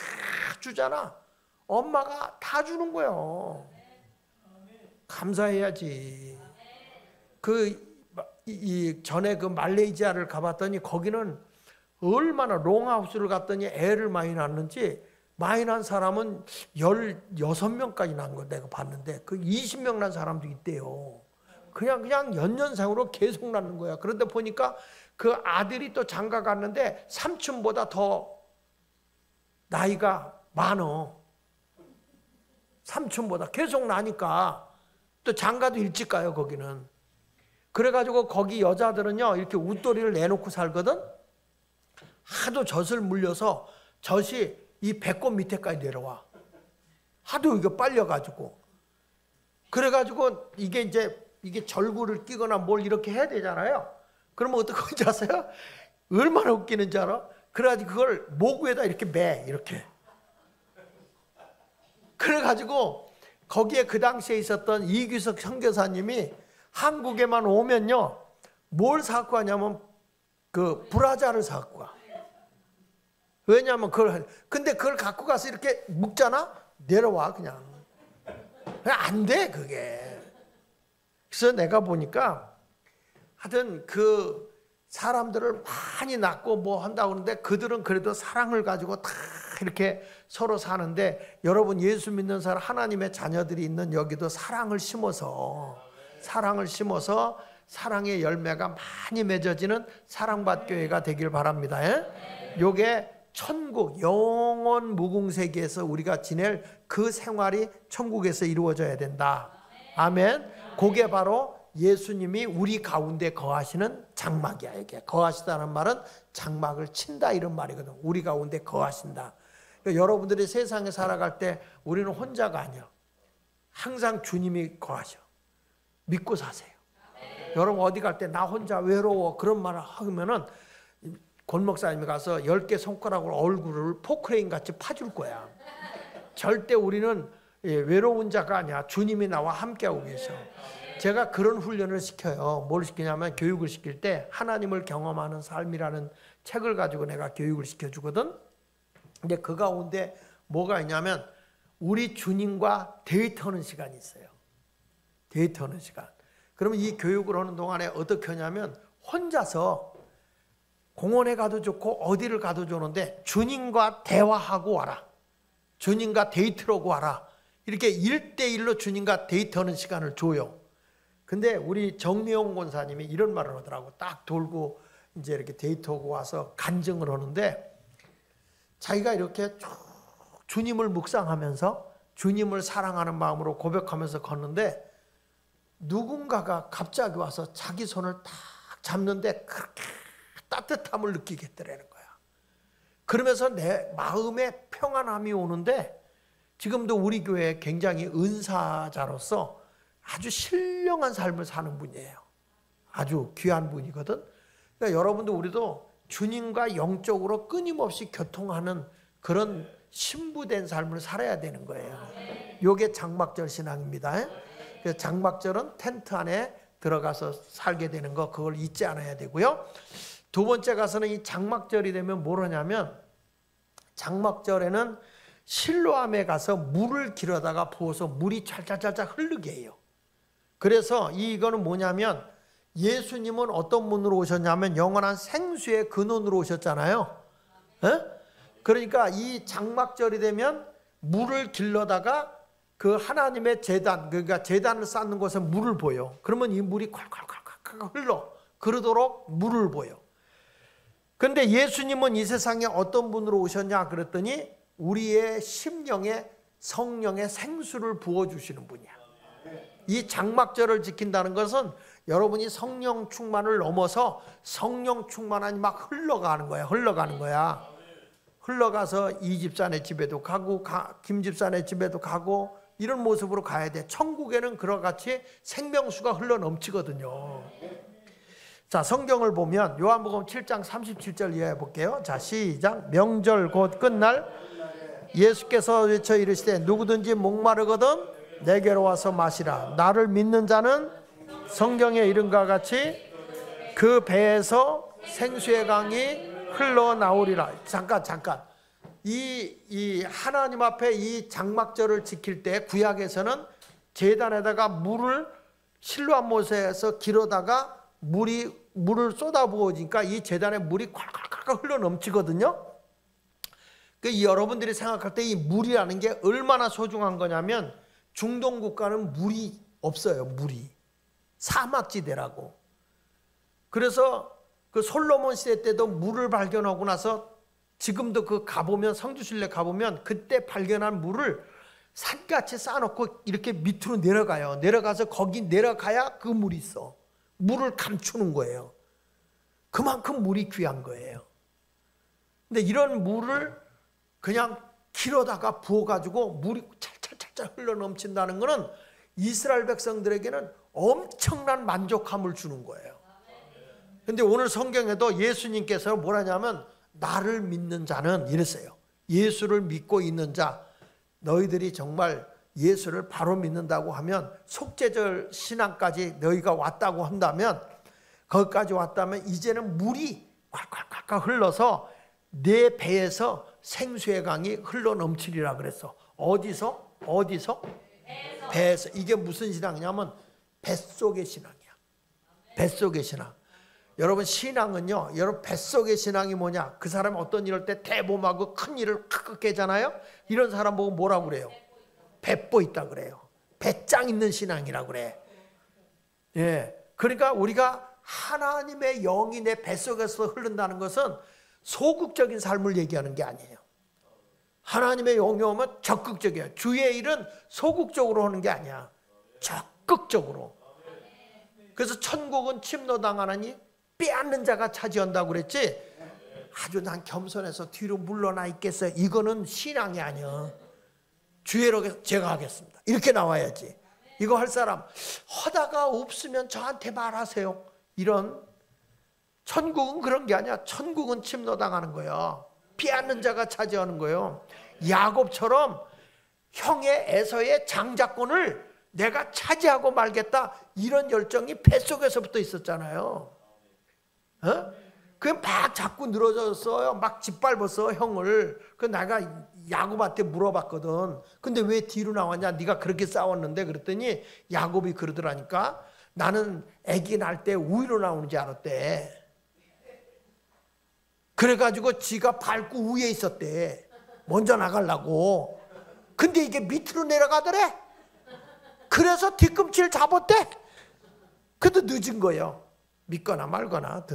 주잖아. 엄마가 다 주는 거예요. 감사해야지. 전에 그 말레이시아를 가봤더니 거기는 얼마나 롱하우스를 갔더니 애를 많이 낳는지 많이 난 사람은 16명까지 난 거 내가 봤는데 그 20명 난 사람도 있대요. 그냥 연년생으로 계속 낳는 거야. 그런데 보니까 그 아들이 또 장가 갔는데 삼촌보다 더 나이가 많어. 삼촌보다 계속 나니까 또 장가도 일찍 가요, 거기는. 그래가지고 거기 여자들은요, 이렇게 웃돌이를 내놓고 살거든? 하도 젖을 물려서 젖이 이 배꼽 밑에까지 내려와. 하도 이거 빨려가지고. 그래가지고 이게 절구를 끼거나 뭘 이렇게 해야 되잖아요. 그러면 어떡하는지 아세요? 얼마나 웃기는지 알아? 그래가지고 그걸 목 위에다 이렇게 매, 이렇게. 그래가지고 거기에 그 당시에 있었던 이규석 선교사님이 한국에만 오면요, 뭘 사갖고 가냐면 그 브라자를 사갖고 가. 왜냐하면 근데 그걸 갖고 가서 이렇게 묶잖아? 내려와, 그냥 안 돼, 그게. 그래서 내가 보니까 하여튼 그 사람들을 많이 낳고 뭐 한다고 하는데 그들은 그래도 사랑을 가지고 다 이렇게 서로 사는데, 여러분 예수 믿는 사람, 하나님의 자녀들이 있는 여기도 사랑을 심어서 사랑의 열매가 많이 맺어지는 사랑받 교회가 되길 바랍니다. 요게 천국, 영원 무궁세계에서 우리가 지낼 그 생활이 천국에서 이루어져야 된다. 아멘. 그게 바로 예수님이 우리 가운데 거하시는 장막이야. 이게 거하시다는 말은 장막을 친다 이런 말이거든. 우리 가운데 거하신다. 그러니까 여러분들이 세상에 살아갈 때 우리는 혼자가 아니야. 항상 주님이 거하셔. 믿고 사세요. 여러분 어디 갈 때 나 혼자 외로워 그런 말을 하면은 권목사님이 가서 10개 손가락으로 얼굴을 포크레인 같이 파줄 거야. 절대 우리는 외로운 자가 아니야. 주님이 나와 함께하고 계셔. 제가 그런 훈련을 시켜요. 뭘 시키냐면 교육을 시킬 때 하나님을 경험하는 삶이라는 책을 가지고 내가 교육을 시켜주거든. 근데 그 가운데 뭐가 있냐면 우리 주님과 데이트하는 시간이 있어요. 데이트하는 시간. 그러면 이 교육을 하는 동안에 어떻게 하냐면 혼자서 공원에 가도 좋고 어디를 가도 좋은데 주님과 대화하고 와라. 주님과 데이트하고 와라. 이렇게 1대1로 주님과 데이트하는 시간을 줘요. 근데 우리 정미용 권사님이 이런 말을 하더라고. 딱 돌고 이제 이렇게 데이트하고 와서 간증을 하는데 자기가 이렇게 쭉 주님을 묵상하면서 주님을 사랑하는 마음으로 고백하면서 걷는데 누군가가 갑자기 와서 자기 손을 딱 잡는데 그렇게 따뜻함을 느끼겠더라는 거야. 그러면서 내 마음에 평안함이 오는데 지금도 우리 교회에 굉장히 은사자로서 아주 신령한 삶을 사는 분이에요. 아주 귀한 분이거든. 그러니까 여러분도 우리도 주님과 영적으로 끊임없이 교통하는 그런 신부된 삶을 살아야 되는 거예요. 이게 장막절 신앙입니다. 그래서 장막절은 텐트 안에 들어가서 살게 되는 거, 그걸 잊지 않아야 되고요. 두 번째 가서는 이 장막절이 되면 뭘 하냐면 장막절에는 실로암에 가서 물을 길어다가 부어서 물이 찰찰찰찰 흐르게 해요. 그래서 이거는 뭐냐면 예수님은 어떤 분으로 오셨냐면 영원한 생수의 근원으로 오셨잖아요. 그러니까 이 장막절이 되면 물을 길러다가 그 하나님의 제단, 그러니까 제단을 쌓는 곳에 물을 보여. 그러면 이 물이 콸콸콸콸 흘러. 그러도록 물을 보여. 그런데 예수님은 이 세상에 어떤 분으로 오셨냐 그랬더니 우리의 심령에 성령의 생수를 부어주시는 분이야. 이 장막절을 지킨다는 것은 여러분이 성령 충만을 넘어서 성령 충만함이 막 흘러가는 거야. 흘러가서 이 집사네 집에도 가고 김 집사네 집에도 가고 이런 모습으로 가야 돼. 천국에는 그와 같이 생명수가 흘러 넘치거든요. 자, 성경을 보면 요한복음 7장 37절 이해해 볼게요. 자, 시작. 명절 곧 끝날 예수께서 외쳐 이르시되 누구든지 목마르거든 내게로 와서 마시라. 나를 믿는 자는 성경의 이름과 같이 그 배에서 생수의 강이 흘러나오리라. 잠깐. 이 하나님 앞에 이 장막절을 지킬 때 구약에서는 제단에다가 물을 실로암 못에서 길어다가 물을 쏟아부어지니까 이 제단에 물이 콸콸콸 흘러 넘치거든요. 그 여러분들이 생각할 때 이 물이라는 게 얼마나 소중한 거냐면 중동 국가는 물이 없어요. 물이 사막지대라고. 그래서 그 솔로몬 시대 때도 물을 발견하고 나서 지금도 그 가보면 성지순례 가보면 그때 발견한 물을 산같이 쌓아놓고 이렇게 밑으로 내려가요. 내려가서 거기 내려가야 그 물이 있어. 물을 감추는 거예요. 그만큼 물이 귀한 거예요. 근데 이런 물을 그냥 길어다가 부어가지고 물이 찰찰찰찰 흘러 넘친다는 것은 이스라엘 백성들에게는 엄청난 만족함을 주는 거예요. 근데 오늘 성경에도 예수님께서 뭐라냐면 나를 믿는 자는 이랬어요. 예수를 믿고 있는 자, 너희들이 정말 예수를 바로 믿는다고 하면 속죄절 신앙까지 너희가 왔다고 한다면 거기까지 왔다면 이제는 물이 콸콸콸콸 흘러서 내 배에서 생수의 강이 흘러 넘치리라 그랬어. 어디서? 배에서. 이게 무슨 신앙이냐면 뱃속의 신앙이야. 뱃속의 신앙. 여러분 신앙은요, 여러분 뱃속의 신앙이 뭐냐? 그 사람이 어떤 일을 때 대범하고 큰 일을 크게 깨잖아요. 이런 사람 보고 뭐라고 그래요? 배뽀 있다 그래요. 배짱 있는 신앙이라고 그래. 예, 그러니까 우리가 하나님의 영이 내 뱃속에서 흐른다는 것은 소극적인 삶을 얘기하는 게 아니에요. 하나님의 영이 오면 적극적이에요. 주의 일은 소극적으로 하는 게 아니야. 적극적으로. 그래서 천국은 침노당하나니 빼앗는 자가 차지한다고 그랬지. 아주 난 겸손해서 뒤로 물러나 있겠어요. 이거는 신앙이 아니야. 주의로 제가 하겠습니다. 이렇게 나와야지. 이거 할 사람 하다가 없으면 저한테 말하세요. 이런. 천국은 그런 게 아니야. 천국은 침노당하는 거야. 빼앗는 자가 차지하는 거예요. 야곱처럼 형의 에서의 장자권을 내가 차지하고 말겠다, 이런 열정이 뱃속에서부터 있었잖아요. 그게 막 자꾸 늘어졌어요. 막 짓밟았어 형을. 그 내가 야곱한테 물어봤거든. 근데 왜 뒤로 나왔냐? 네가 그렇게 싸웠는데. 그랬더니 야곱이 그러더라니까. 나는 아기 날 때 우위로 나오는지 알았대. 그래가지고 지가 밟고 위에 있었대. 먼저 나가려고. 근데 이게 밑으로 내려가더래. 그래서 뒤꿈치를 잡았대. 그래도 늦은 거예요. 믿거나 말거나.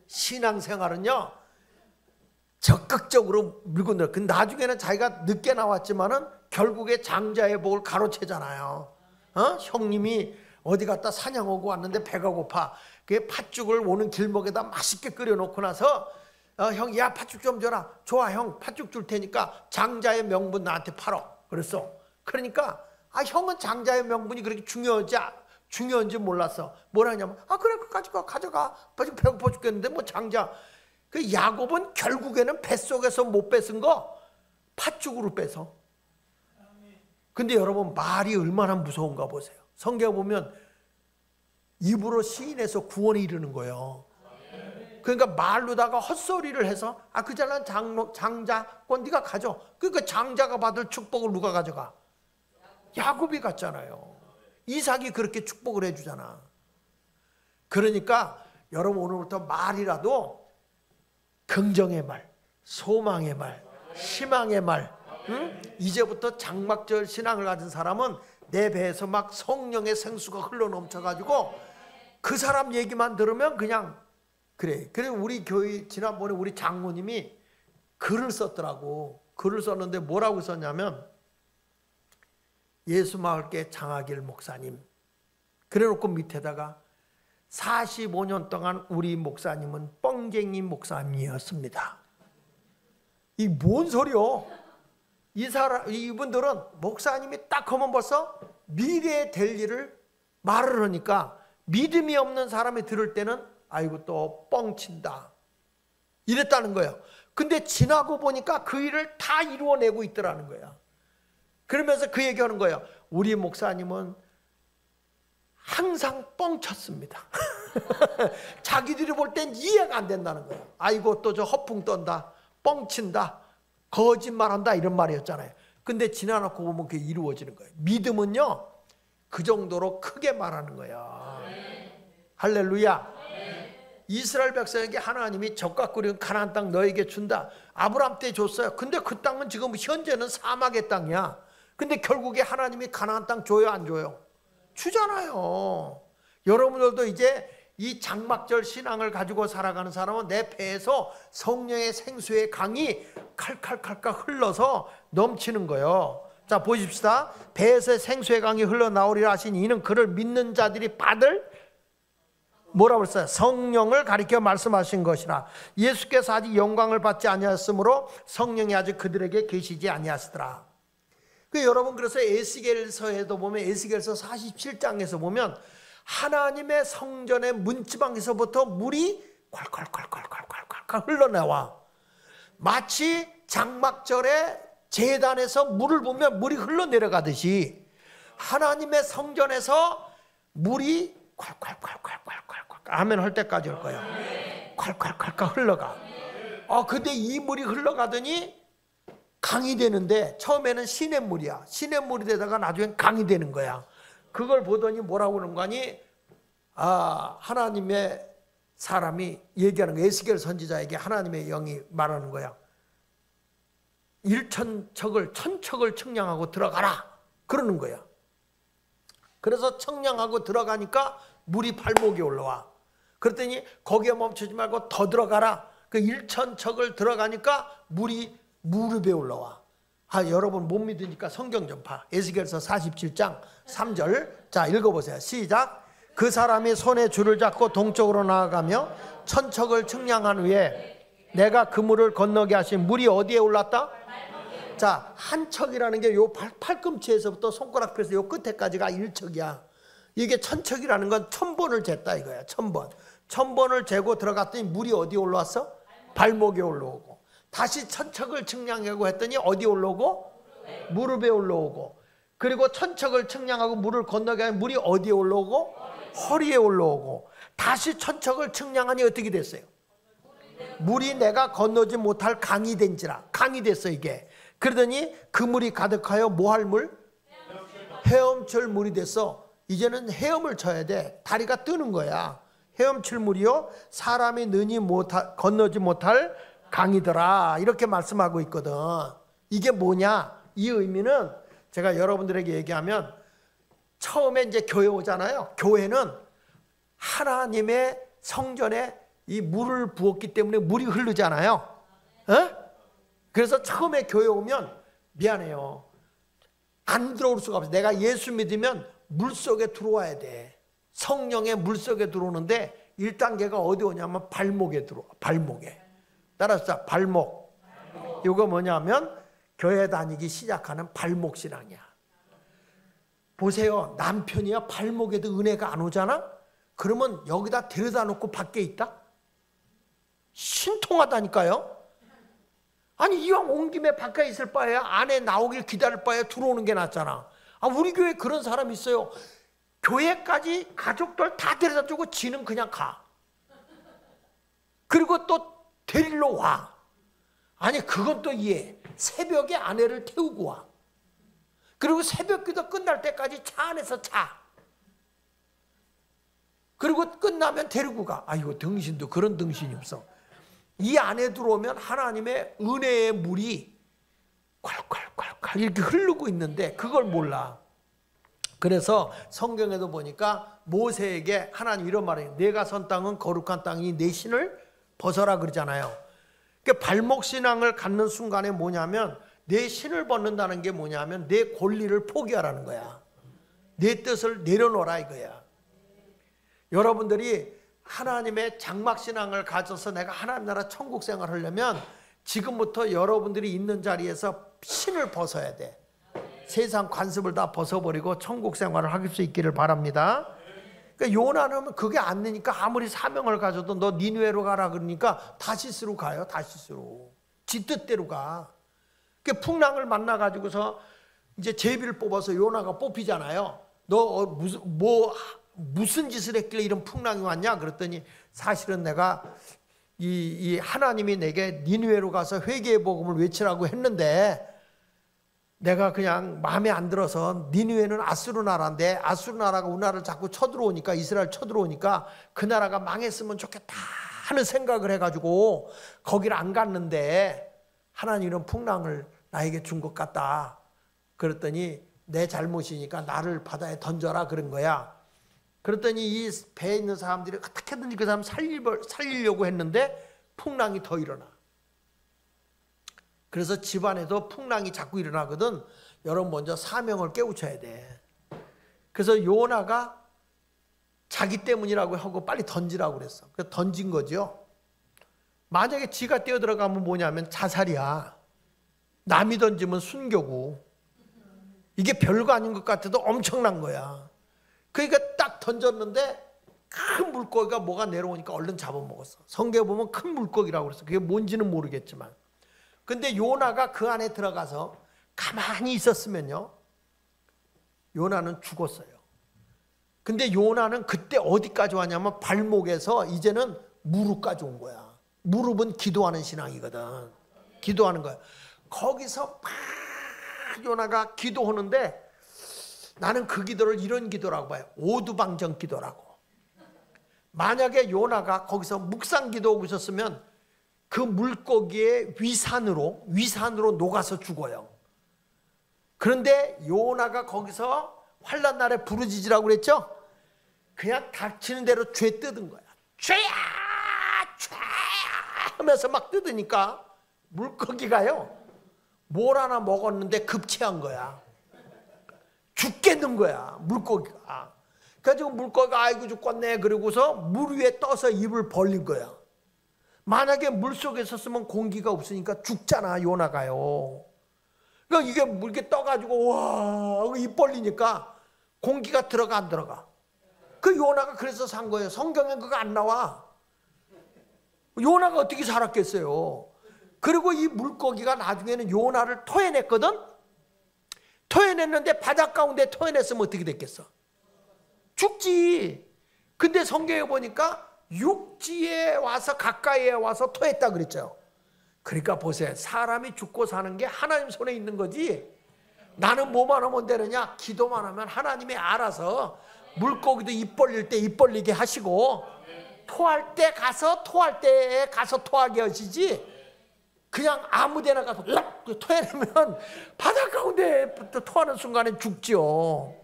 신앙생활은요 적극적으로 밀고 늘어. 근데 나중에는 자기가 늦게 나왔지만은 결국에 장자의 복을 가로채잖아요. 형님이 어디 갔다 사냥하고 왔는데 배가 고파. 그 팥죽을 오는 길목에다 맛있게 끓여놓고 나서 형, 야 팥죽 좀 줘라. 좋아 형, 팥죽 줄 테니까 장자의 명분 나한테 팔어. 그랬어. 그러니까 형은 장자의 명분이 그렇게 중요한지 몰랐어. 뭐라냐면 그래 가져가. 배고파 죽겠는데 뭐 장자. 그 야곱은 결국에는 뱃속에서 못 뺏은 거 팥죽으로 뺏어. 근데 여러분 말이 얼마나 무서운가 보세요. 성경 보면 입으로 시인해서 구원에 이르는 거예요. 그러니까 말로다가 헛소리를 해서 그 잘난 장자권 네가 가져. 그러니까 장자가 받을 축복을 누가 가져가? 야곱이 갔잖아요. 이삭이 그렇게 축복을 해주잖아. 그러니까 여러분 오늘부터 말이라도 긍정의 말, 소망의 말, 희망의 말. 이제부터 장막절 신앙을 가진 사람은 내 배에서 막 성령의 생수가 흘러 넘쳐가지고 그 사람 얘기만 들으면 그냥 그래. 그래서 우리 교회 지난번에 우리 장모님이 글을 썼더라고. 글을 썼는데 뭐라고 썼냐면 예수마을교회 장하길 목사님. 그래놓고 밑에다가 45년 동안 우리 목사님은 뻥쟁이 목사님이었습니다. 이 뭔 소리요? 이분들은 목사님이 딱 하면 벌써 미래에 될 일을 말을 하니까 믿음이 없는 사람이 들을 때는 아이고 또 뻥친다 이랬다는 거예요. 근데 지나고 보니까 그 일을 다 이루어내고 있더라는 거예요. 그러면서 그 얘기하는 거예요. 우리 목사님은 항상 뻥쳤습니다. 자기들이 볼 땐 이해가 안 된다는 거예요. 아이고 또 저 허풍 떤다, 뻥친다, 거짓말한다 이런 말이었잖아요. 근데 지나놓고 보면 그게 이루어지는 거예요. 믿음은요 그 정도로 크게 말하는 거예요. 할렐루야. 이스라엘 백성에게 하나님이 적과 꿀인 가나안 땅 너에게 준다. 아브라함 때 줬어요. 근데 그 땅은 지금 현재는 사막의 땅이야. 근데 결국에 하나님이 가나안 땅 줘요, 안 줘요? 주잖아요. 여러분들도 이제 이 장막절 신앙을 가지고 살아가는 사람은 내 배에서 성령의 생수의 강이 칼칼칼칼 흘러서 넘치는 거예요. 자, 보십시다. 배에서 생수의 강이 흘러나오리라 하시니 이는 그를 믿는 자들이 받을 뭐라고 했어요? 성령을 가리켜 말씀하신 것이라. 예수께서 아직 영광을 받지 아니하였으므로 성령이 아직 그들에게 계시지 아니하시더라. 여러분, 그래서 에스겔서에도 보면, 에스겔서 47장에서 보면 하나님의 성전의 문지방에서부터 물이 콸콸콸콸콸콸콸 흘러나와. 마치 장막절에 제단에서 물을 보면 물이 흘러내려가듯이 하나님의 성전에서 물이 콸콸콸콸콸콸 아멘 할 때까지 올 거예요. 콸콸콸콸 흘러가. 근데 이 물이 흘러가더니 강이 되는데, 처음에는 시냇물이야. 시냇물이 되다가 나중엔 강이 되는 거야. 그걸 보더니 뭐라고 그러는 거니? 하나님의 사람이 얘기하는 거야. 에스겔 선지자에게 하나님의 영이 말하는 거야. 천척을 측량하고 들어가라 그러는 거야. 그래서 측량하고 들어가니까 물이 발목에 올라와. 그랬더니 거기에 멈추지 말고 더 들어가라. 그 1천척을 들어가니까 물이 무릎에 올라와. 여러분 못 믿으니까 성경 좀 봐. 에스겔서 47장 3절. 자, 읽어보세요. 시작. 그 사람이 손에 줄을 잡고 동쪽으로 나아가며 천척을 측량한 후에 내가 그 물을 건너게 하신 물이 어디에 올랐다? 자, 한 척이라는 게 요 팔꿈치에서부터 손가락 펴서 요 끝에까지가 1척이야. 이게 천척이라는 건 1000번을 쟀다 이거야. 1000번. 1000번을 재고 들어갔더니 물이 어디에 올라왔어? 발목에 올라오고. 다시 천척을 측량하고 했더니 어디 올라오고? 무릎에 올라오고. 그리고 천척을 측량하고 물을 건너게 하면 물이 어디에 올라오고? 허리에 올라오고. 다시 천척을 측량하니 어떻게 됐어요? 물이 내가 건너지 못할 강이 된지라. 강이 됐어 이게. 그러더니 그 물이 가득하여 뭐 할 물? 헤엄칠 물이 됐어. 이제는 헤엄을 쳐야 돼. 다리가 뜨는 거야. 헤엄칠 물이요 사람이 능히 건너지 못할 강이더라. 이렇게 말씀하고 있거든. 이게 뭐냐? 이 의미는 제가 여러분들에게 얘기하면, 처음에 이제 교회 오잖아요. 교회는 하나님의 성전에 이 물을 부었기 때문에 물이 흐르잖아요. 그래서 처음에 교회 오면 미안해요. 안 들어올 수가 없어. 내가 예수 믿으면 물속에 들어와야 돼. 성령의 물속에 들어오는데 1단계가 어디 오냐면 발목에 들어와. 발목에. 따라서 발목. 이거 뭐냐면 교회 다니기 시작하는 발목 신앙이야. 보세요. 남편이야 발목에도 은혜가 안 오잖아? 그러면 여기다 데려다 놓고 밖에 있다? 신통하다니까요. 아니 이왕 온 김에 밖에 있을 바에 안에 나오길 기다릴 바에 들어오는 게 낫잖아. 우리 교회에 그런 사람이 있어요. 교회까지 가족들 다 데려다 주고 지는 그냥 가. 그리고 또 데리러 와. 아니 그건 또 이해해. 새벽에 아내를 태우고 와. 그리고 새벽기도 끝날 때까지 차 안에서 자. 그리고 끝나면 데리고 가. 이거 등신도 그런 등신이 없어. 이 안에 들어오면 하나님의 은혜의 물이 콸콸콸콸 이렇게 흐르고 있는데 그걸 몰라. 그래서 성경에도 보니까 모세에게 하나님 이런 말이에요. 내가 선 땅은 거룩한 땅이 내 신을 벗어라 그러잖아요. 그러니까 발목 신앙을 갖는 순간에 뭐냐면 내 신을 벗는다는 게 뭐냐면 내 권리를 포기하라는 거야. 내 뜻을 내려놓으라 이거야. 여러분들이 하나님의 장막신앙을 가져서 내가 하나님 나라 천국 생활을 하려면 지금부터 여러분들이 있는 자리에서 신을 벗어야 돼. 세상 관습을 다 벗어버리고 천국 생활을 할 수 있기를 바랍니다. 그러니까 요나는 그게 안 되니까 아무리 사명을 가져도 너 니느웨로 가라 그러니까 다시스로 가요. 다시스로. 지 뜻대로 가. 그 풍랑을 만나가지고서 이제 제비를 뽑아서 요나가 뽑히잖아요. 너 무슨 짓을 했길래 이런 풍랑이 왔냐? 그랬더니 사실은 내가 이 하나님이 내게 니느웨로 가서 회개의 복음을 외치라고 했는데 내가 그냥 마음에 안 들어서 니느웨는 아수르 나라인데 아수르 나라가 우리나라를 자꾸 쳐들어오니까 이스라엘 쳐들어오니까 그 나라가 망했으면 좋겠다 하는 생각을 해가지고 거기를 안 갔는데 하나님은 풍랑을 나에게 준 것 같다. 그랬더니 내 잘못이니까 나를 바다에 던져라 그런 거야. 그랬더니 이 배에 있는 사람들이 어떻게든지 그 사람 살리려고 했는데 풍랑이 더 일어나. 그래서 집안에도 풍랑이 자꾸 일어나거든. 여러분 먼저 사명을 깨우쳐야 돼. 그래서 요나가 자기 때문이라고 하고 빨리 던지라고 그랬어. 그래서 던진 거죠. 만약에 지가 뛰어들어가면 뭐냐면 자살이야. 남이 던지면 순교고. 이게 별거 아닌 것 같아도 엄청난 거야. 그러니까 딱 던졌는데 큰 물고기가 뭐가 내려오니까 얼른 잡아먹었어. 성경에 보면 큰 물고기라고 그랬어. 그게 뭔지는 모르겠지만. 근데 요나가 그 안에 들어가서 가만히 있었으면요, 요나는 죽었어요. 근데 요나는 그때 어디까지 왔냐면 발목에서 이제는 무릎까지 온 거야. 무릎은 기도하는 신앙이거든. 기도하는 거야. 거기서 막 요나가 기도하는데 나는 그 기도를 이런 기도라고 봐요. 오두방정 기도라고. 만약에 요나가 거기서 묵상 기도하고 있었으면 그 물고기의 위산으로 녹아서 죽어요. 그런데 요나가 거기서 환난 날에 부르짖으라고 그랬죠? 그냥 닥치는 대로 죄 뜯은 거야. 죄야! 죄야! 하면서 막 뜯으니까 물고기가요, 뭘 하나 먹었는데 급체한 거야. 죽겠는 거야, 물고기가. 그래가지고 물고기가 아이고 죽겠네 그러고서 물 위에 떠서 입을 벌린 거야. 만약에 물속에 있었으면 공기가 없으니까 죽잖아, 요나가요. 그러니까 이게 이렇게 떠가지고 와 입 벌리니까 공기가 들어가 안 들어가. 그 요나가 그래서 산 거예요. 성경에 그거 안 나와. 요나가 어떻게 살았겠어요. 그리고 이 물고기가 나중에는 요나를 토해냈거든. 토해냈는데 바닷 가운데 토해냈으면 어떻게 됐겠어? 죽지. 근데 성경에 보니까 육지에 와서 가까이에 와서 토했다 그랬죠. 그러니까 보세요. 사람이 죽고 사는 게 하나님 손에 있는 거지. 나는 뭐만 하면 되느냐? 기도만 하면 하나님이 알아서 물고기도 입 벌릴 때 입 벌리게 하시고 토할 때 가서 토하게 하시지. 그냥 아무 데나 가서 토해내면 바다 가운데 토하는 순간에 죽죠.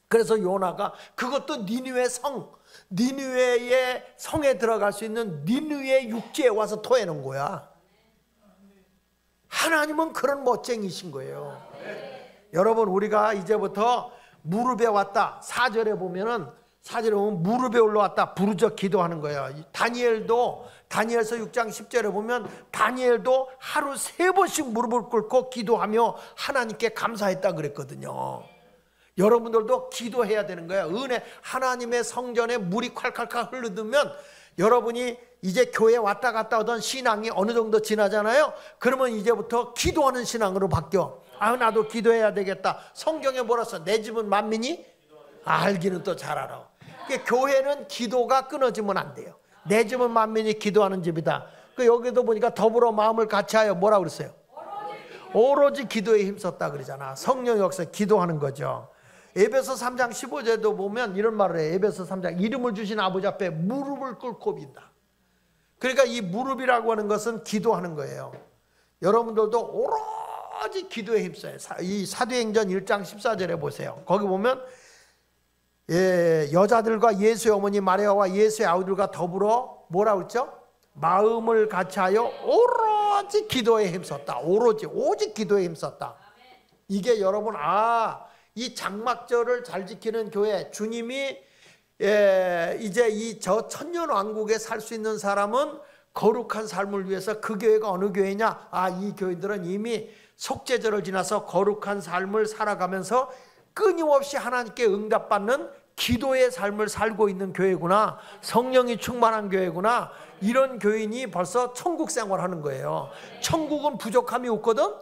그래서 요나가 그것도 니느웨 니느웨의 성에 들어갈 수 있는 니느웨 육지에 와서 토해놓은 거야. 하나님은 그런 멋쟁이신 거예요. 여러분, 우리가 이제부터 무릎에 왔다. 4절에 보면 무릎에 올라왔다. 부르짖어 기도하는 거예요. 다니엘서 6장 10절에 보면 다니엘도 하루 3번씩 무릎을 꿇고 기도하며 하나님께 감사했다 그랬거든요. 여러분들도 기도해야 되는 거예요. 은혜, 하나님의 성전에 물이 콸콸콸 흐르면 여러분이 이제 교회 왔다 갔다 하던 신앙이 어느 정도 지나잖아요. 그러면 이제부터 기도하는 신앙으로 바뀌어. 나도 기도해야 되겠다. 성경에 뭐라 써? 내 집은 만민이 알기는 또 잘 알아. 교회는 기도가 끊어지면 안 돼요. 내 집은 만민이 기도하는 집이다. 여기도 보니까 더불어 마음을 같이하여 뭐라 그랬어요? 오로지 기도에 힘썼다 그러잖아. 성령 역사 기도하는 거죠. 에베소 3장 15절에도 보면 이런 말을 해요. 에베소 3장 이름을 주신 아버지 앞에 무릎을 꿇고 빈다. 그러니까 이 무릎이라고 하는 것은 기도하는 거예요. 여러분들도 오로지 기도에 힘써요. 이 사도행전 1장 14절에 보세요. 거기 보면 여자들과 예수의 어머니 마리아와 예수의 아우들과 더불어 뭐라고 했죠? 마음을 같이하여 오로지 기도에 힘썼다. 오직 기도에 힘썼다. 이게 여러분 이 장막절을 잘 지키는 교회, 주님이 이제 저 천년왕국에 살 수 있는 사람은 거룩한 삶을 위해서 그 교회가 어느 교회냐? 이 교회들은 이미 속죄절을 지나서 거룩한 삶을 살아가면서 끊임없이 하나님께 응답받는 기도의 삶을 살고 있는 교회구나. 성령이 충만한 교회구나. 이런 교인이 벌써 천국 생활하는 거예요. 천국은 부족함이 없거든.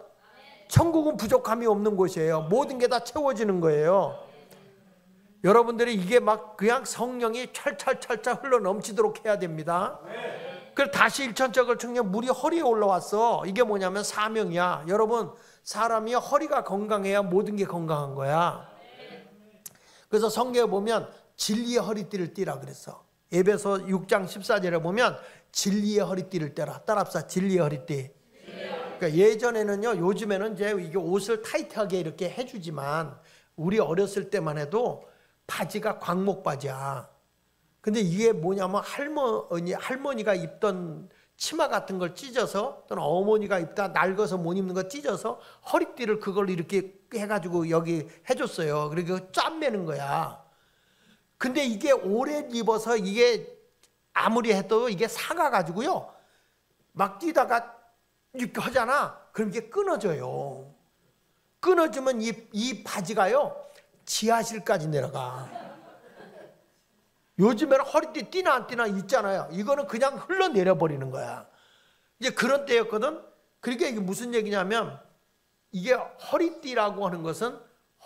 천국은 부족함이 없는 곳이에요. 모든 게 다 채워지는 거예요. 여러분들이 이게 막 그냥 성령이 찰찰찰찰 흘러 넘치도록 해야 됩니다. 그래서 다시 일천적을 청년 물이 허리에 올라왔어. 이게 뭐냐면 사명이야. 여러분, 사람이 허리가 건강해야 모든 게 건강한 거야. 그래서 성경에 보면 진리의 허리띠를 띠라 그랬어. 에베소 6장 14절에 보면 진리의 허리띠를 떼라. 따라합시다. 진리의 허리띠. 그러니까 예전에는요, 요즘에는 이제 이게 옷을 타이트하게 이렇게 해주지만 우리 어렸을 때만 해도 바지가 광목 바지야. 근데 이게 뭐냐면 할머니가 입던 치마 같은 걸 찢어서, 또는 어머니가 입다 낡아서 못 입는 거 찢어서 허리띠를 그걸 이렇게 해가지고 여기 해줬어요. 그리고 짠 매는 거야. 근데 이게 오래 입어서 이게 아무리 해도 이게 사가가지고요, 막 뛰다가 이렇게 하잖아. 그럼 이게 끊어져요. 끊어지면 이 바지가요, 지하실까지 내려가. 요즘에는 허리띠 띠나 안 띠나 있잖아요. 이거는 그냥 흘러내려 버리는 거야. 이제 그런 때였거든. 그러니까 이게 무슨 얘기냐면, 이게 허리띠라고 하는 것은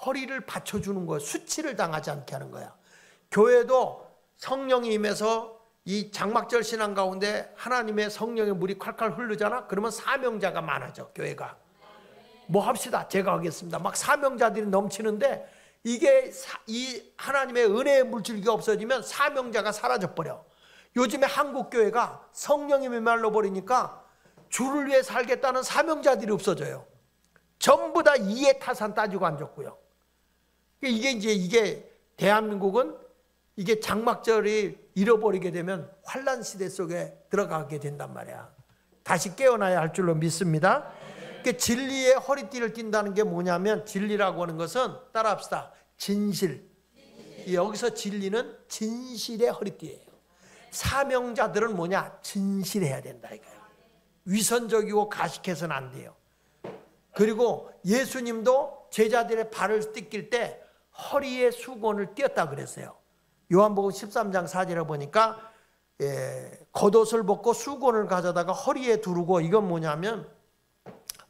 허리를 받쳐주는 거야. 수치를 당하지 않게 하는 거야. 교회도 성령이 임해서 이 장막절 신앙 가운데 하나님의 성령의 물이 콸콸 흐르잖아. 그러면 사명자가 많아져. 교회가 뭐 합시다, 제가 하겠습니다. 막 사명자들이 넘치는데, 이게 이 하나님의 은혜의 물줄기가 없어지면 사명자가 사라져버려. 요즘에 한국교회가 성령이 메말라 버리니까 주를 위해 살겠다는 사명자들이 없어져요. 전부 다 이해타산 따지고 앉았고요. 이게 대한민국은 이게 장막절이 잃어버리게 되면 환란 시대 속에 들어가게 된단 말이야. 다시 깨어나야 할 줄로 믿습니다. 진리의 허리띠를 띈다는 게 뭐냐면, 진리라고 하는 것은 따라합시다. 진실. 여기서 진리는 진실의 허리띠예요. 사명자들은 뭐냐? 진실해야 된다 이거예요. 위선적이고 가식해서는 안 돼요. 그리고 예수님도 제자들의 발을 뜯길 때 허리에 수건을 띄었다 그랬어요. 요한복음 13장 4절에 보니까 겉옷을 벗고 수건을 가져다가 허리에 두르고, 이건 뭐냐면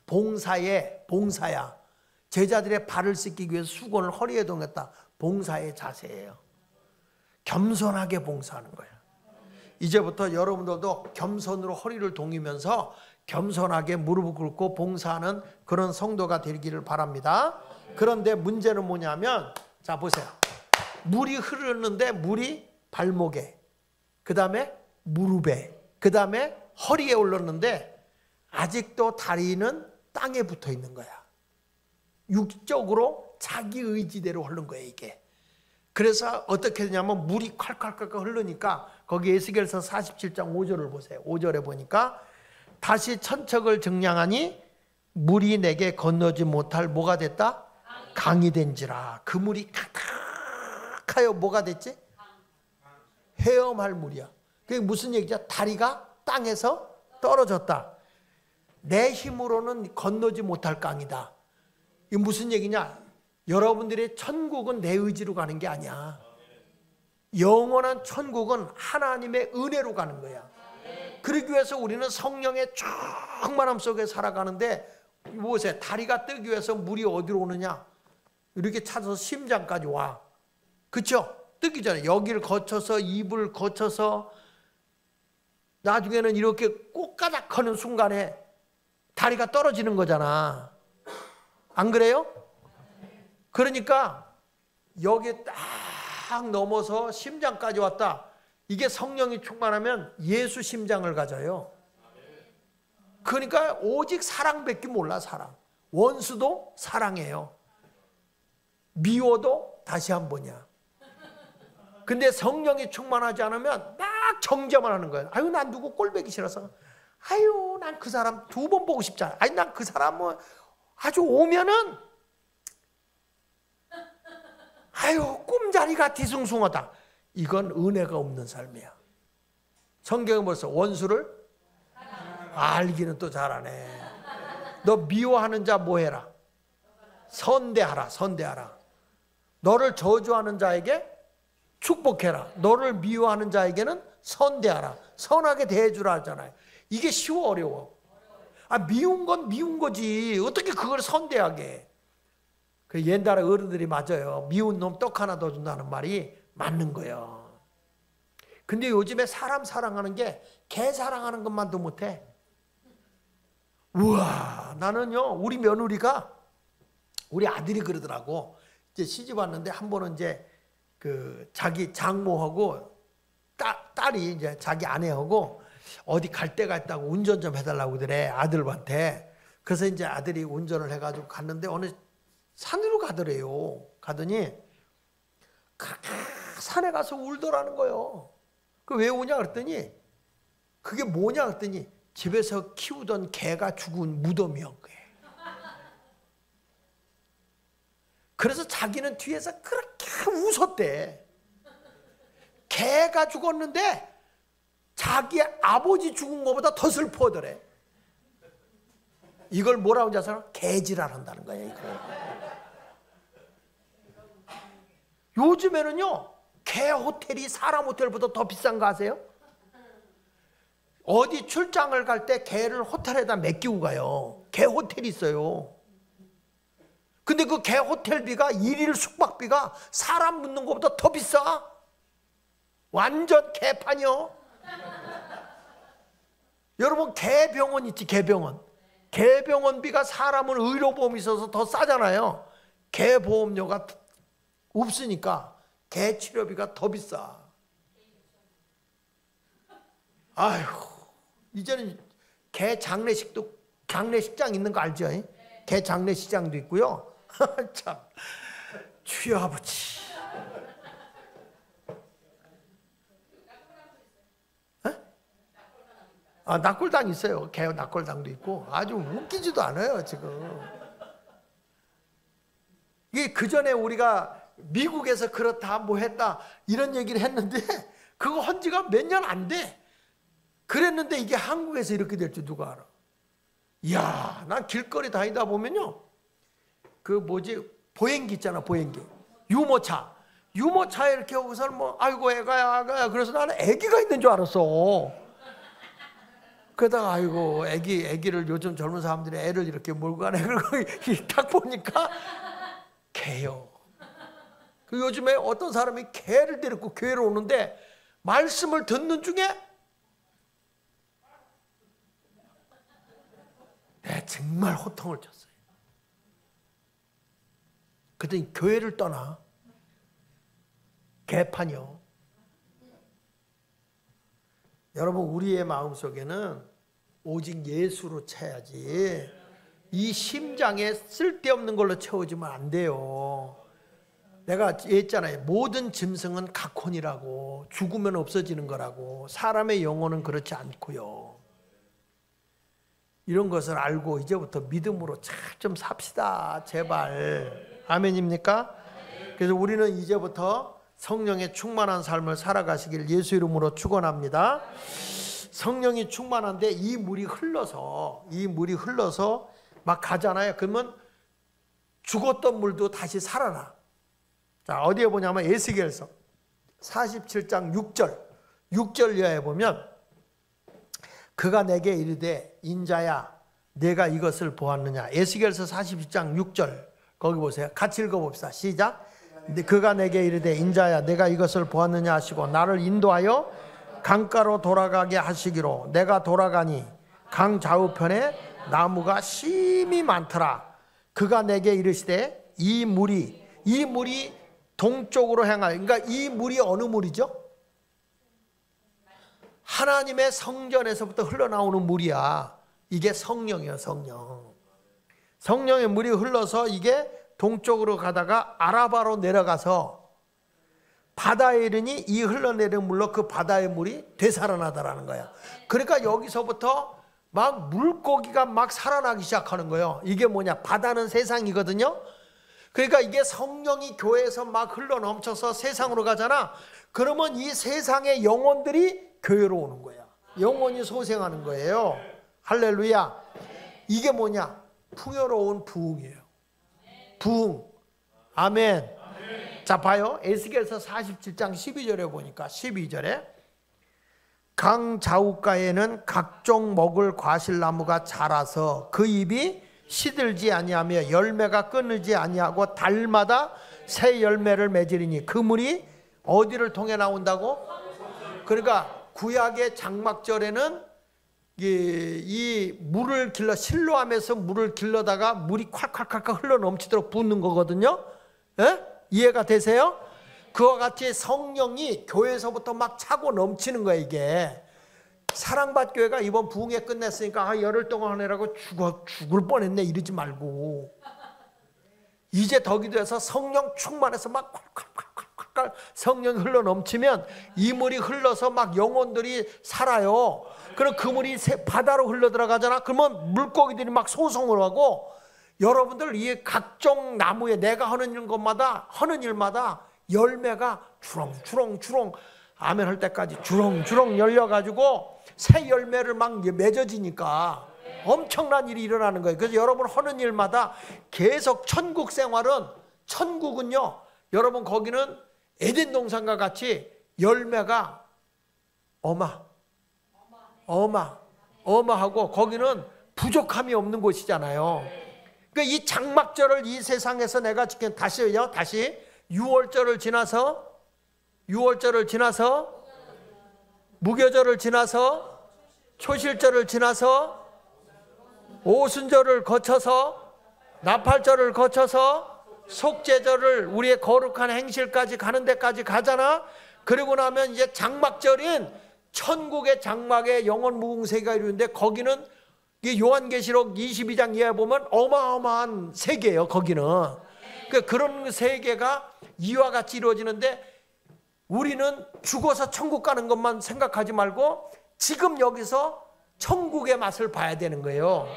봉사야. 제자들의 발을 씻기기 위해서 수건을 허리에 동였다. 봉사의 자세예요. 겸손하게 봉사하는 거예요. 이제부터 여러분들도 겸손으로 허리를 동이면서 겸손하게 무릎을 꿇고 봉사하는 그런 성도가 되기를 바랍니다. 그런데 문제는 뭐냐면, 자 보세요. 물이 흐르는데 물이 발목에, 그 다음에 무릎에, 그 다음에 허리에 올랐는데 아직도 다리는 땅에 붙어 있는 거야. 육적으로 자기 의지대로 흐른 거예요 이게. 그래서 어떻게 되냐면, 물이 콸콸콸 흐르니까 거기 에스겔서 47장 5절을 보세요. 5절에 보니까 다시 천척을 증량하니 물이 내게 건너지 못할 뭐가 됐다? 강이 된지라. 그 물이 가득하여 뭐가 됐지? 헤엄할 물이야. 그게 무슨 얘기죠? 다리가 땅에서 떨어졌다. 내 힘으로는 건너지 못할 강이다. 이게 무슨 얘기냐? 여러분들의 천국은 내 의지로 가는 게 아니야. 영원한 천국은 하나님의 은혜로 가는 거야. 그러기 위해서 우리는 성령의 충만함 속에 살아가는데, 보세요. 다리가 뜨기 위해서 물이 어디로 오느냐? 이렇게 찾아서 심장까지 와. 그렇죠? 뜨기 전에 여기를 거쳐서 입을 거쳐서 나중에는 이렇게 꼬까닥 하는 순간에 다리가 떨어지는 거잖아. 안 그래요? 그러니까 여기 딱 넘어서 심장까지 왔다. 이게 성령이 충만하면 예수 심장을 가져요. 그러니까 오직 사랑밖에 몰라. 사랑. 원수도 사랑해요. 미워도 다시 한 번이야. 근데 성령이 충만하지 않으면 막 정죄만 하는 거예요. 아유, 난 누구 꼴보기 싫어서. 아유, 난 그 사람 2번 보고 싶잖아. 아니, 난 그 사람 뭐 아주 오면은 아유, 꿈자리가 뒤숭숭하다. 이건 은혜가 없는 삶이야. 성경은 벌써 원수를 알기는 또 잘하네. 너 미워하는 자 뭐 해라? 선대하라. 선대하라. 너를 저주하는 자에게 축복해라. 너를 미워하는 자에게는 선대하라. 선하게 대해주라 하잖아요. 이게 쉬워 어려워? 미운 건 미운 거지. 어떻게 그걸 선대하게 해? 그 옛날에 어른들이 맞아요. 미운 놈 떡 하나 더 준다는 말이 맞는 거예요. 근데 요즘에 사람 사랑하는 게 개 사랑하는 것만도 못해. 우와, 나는요, 우리 며느리가, 우리 아들이 그러더라고. 이제 시집 왔는데 한 번은 이제 그 자기 장모하고 딸이 이제 자기 아내하고 어디 갈 데가 있다고 운전 좀 해달라고 그래, 아들한테. 그래서 이제 아들이 운전을 해가지고 갔는데 어느 산으로 가더래요. 가더니 산에 가서 울더라는 거예요. 그 왜 우냐 그랬더니 그게 뭐냐 그랬더니 집에서 키우던 개가 죽은 무덤이었던 거예요. 그래서 자기는 뒤에서 그렇게 웃었대. 개가 죽었는데 자기 아버지 죽은 것보다 더 슬퍼하더래. 이걸 뭐라고 하는지 아세요? 개지랄 한다는 거예요. 요즘에는요, 개 호텔이 사람 호텔보다 더 비싼 거 아세요? 어디 출장을 갈 때 개를 호텔에다 맡기고 가요. 개 호텔이 있어요. 근데 그 개 호텔비가 일일 숙박비가 사람 묻는 것보다 더 비싸. 완전 개판이요. 여러분, 개병원 있지, 개병원. 개병원비가 사람은 의료보험이 있어서 더 싸잖아요. 개보험료가 없으니까 개 치료비가 더 비싸. 아휴, 이제는 개 장례식장 있는 거 알죠? 개 장례식장도 있고요. 참, 주여 아버지. 낙골당 있어요. 개 낙골당도 있고. 아주 웃기지도 않아요, 지금. 이게 그 전에 우리가 미국에서 그렇다, 뭐 했다, 이런 얘기를 했는데, 그거 한 지가 몇 년 안 돼. 그랬는데 이게 한국에서 이렇게 될 줄 누가 알아? 이야, 난 길거리 다니다 보면요. 그 뭐지, 보행기 있잖아, 보행기. 유모차에 이렇게 오고서 뭐, 아이고, 애가야. 그래서 나는 애기가 있는 줄 알았어. 그러다가 아이고, 애기를 요즘 젊은 사람들이 애를 이렇게 몰고 가네. 그리고 딱 보니까 개요. 그 요즘에 어떤 사람이 개를 데리고 교회로 오는데 말씀을 듣는 중에 내가 정말 호통을 쳤어요. 그랬더니 교회를 떠나. 개판이요. 여러분, 우리의 마음속에는 오직 예수로 채야지 이 심장에 쓸데없는 걸로 채워지면 안 돼요. 내가 했잖아요. 모든 짐승은 각혼이라고, 죽으면 없어지는 거라고. 사람의 영혼은 그렇지 않고요. 이런 것을 알고 이제부터 믿음으로 잘 좀 삽시다, 제발. 아멘입니까? 그래서 우리는 이제부터 성령의 충만한 삶을 살아가시길 예수 이름으로 축원합니다. 성령이 충만한데 이 물이 흘러서 막 가잖아요. 그러면 죽었던 물도 다시 살아나. 자, 어디에 보냐면 에스겔서 47장 6절 이하에 보면, 그가 내게 이르되 인자야 내가 이것을 보았느냐. 에스겔서 42장 6절 거기 보세요. 같이 읽어봅시다. 시작. 그가 내게 이르되 인자야 내가 이것을 보았느냐 하시고 나를 인도하여 강가로 돌아가게 하시기로 내가 돌아가니 강 좌우편에 나무가 심히 많더라. 그가 내게 이르시되 이 물이 동쪽으로 향하여, 그러니까 이 물이 어느 물이죠? 하나님의 성전에서부터 흘러나오는 물이야. 이게 성령이에요, 성령. 성령의 물이 흘러서 이게 동쪽으로 가다가 아라바로 내려가서 바다에 이르니 이 흘러내리는 물로 그 바다의 물이 되살아나다라는 거야. 그러니까 여기서부터 막 물고기가 막 살아나기 시작하는 거예요. 이게 뭐냐? 바다는 세상이거든요. 그러니까 이게 성령이 교회에서 막 흘러 넘쳐서 세상으로 가잖아. 그러면 이 세상의 영혼들이 교회로 오는 거야. 영혼이 소생하는 거예요. 할렐루야. 이게 뭐냐? 풍요로운 부흥이에요. 부흥. 아멘. 자, 봐요. 에스겔서 47장 12절에 보니까 12절에 강 좌우가에는 각종 먹을 과실나무가 자라서 그 잎이 시들지 아니하며 열매가 끊이지 아니하고 달마다 새 열매를 맺으리니 그 물이 어디를 통해 나온다고? 그러니까 구약의 장막절에는 이 물을 길러 실로암에서 물을 길러다가 물이 콸콸콸콸 흘러 넘치도록 붓는 거거든요. 예? 이해가 되세요? 그와 같이 성령이 교회에서부터 막 차고 넘치는 거예요. 이게 사랑받 교회가 이번 부흥회 끝냈으니까 열흘 동안 하느라고 죽을 뻔했네 이러지 말고 이제 덕이돼서 성령 충만해서 막 콸콸콸콸 성령이 흘러 넘치면 이 물이 흘러서 막 영혼들이 살아요. 그럼 그 물이 바다로 흘러 들어가잖아. 그러면 물고기들이 막 소송을 하고 여러분들 이 각종 나무에 내가 하는 일마다 열매가 주렁주렁 아멘 할 때까지 주렁주렁 열려가지고 새 열매를 막 맺어지니까 엄청난 일이 일어나는 거예요. 그래서 여러분 하는 일마다 계속 천국 생활은 천국은요 여러분 거기는 에덴 동산과 같이 열매가 어마하고 거기는 부족함이 없는 곳이잖아요. 그러니까 이 장막절을 이 세상에서 내가 지킨 다시 6월절을 지나서 무교절을 지나서 초실절을 지나서 오순절을 거쳐서 나팔절을 거쳐서 속죄절을 우리의 거룩한 행실까지 가는 데까지 가잖아. 그리고 나면 이제 장막절인 천국의 장막에 영원 무궁세계가 이루는데 거기는 요한계시록 22장 이하에 보면 어마어마한 세계예요. 거기는 그런 세계가 이와 같이 이루어지는데 우리는 죽어서 천국 가는 것만 생각하지 말고 지금 여기서 천국의 맛을 봐야 되는 거예요.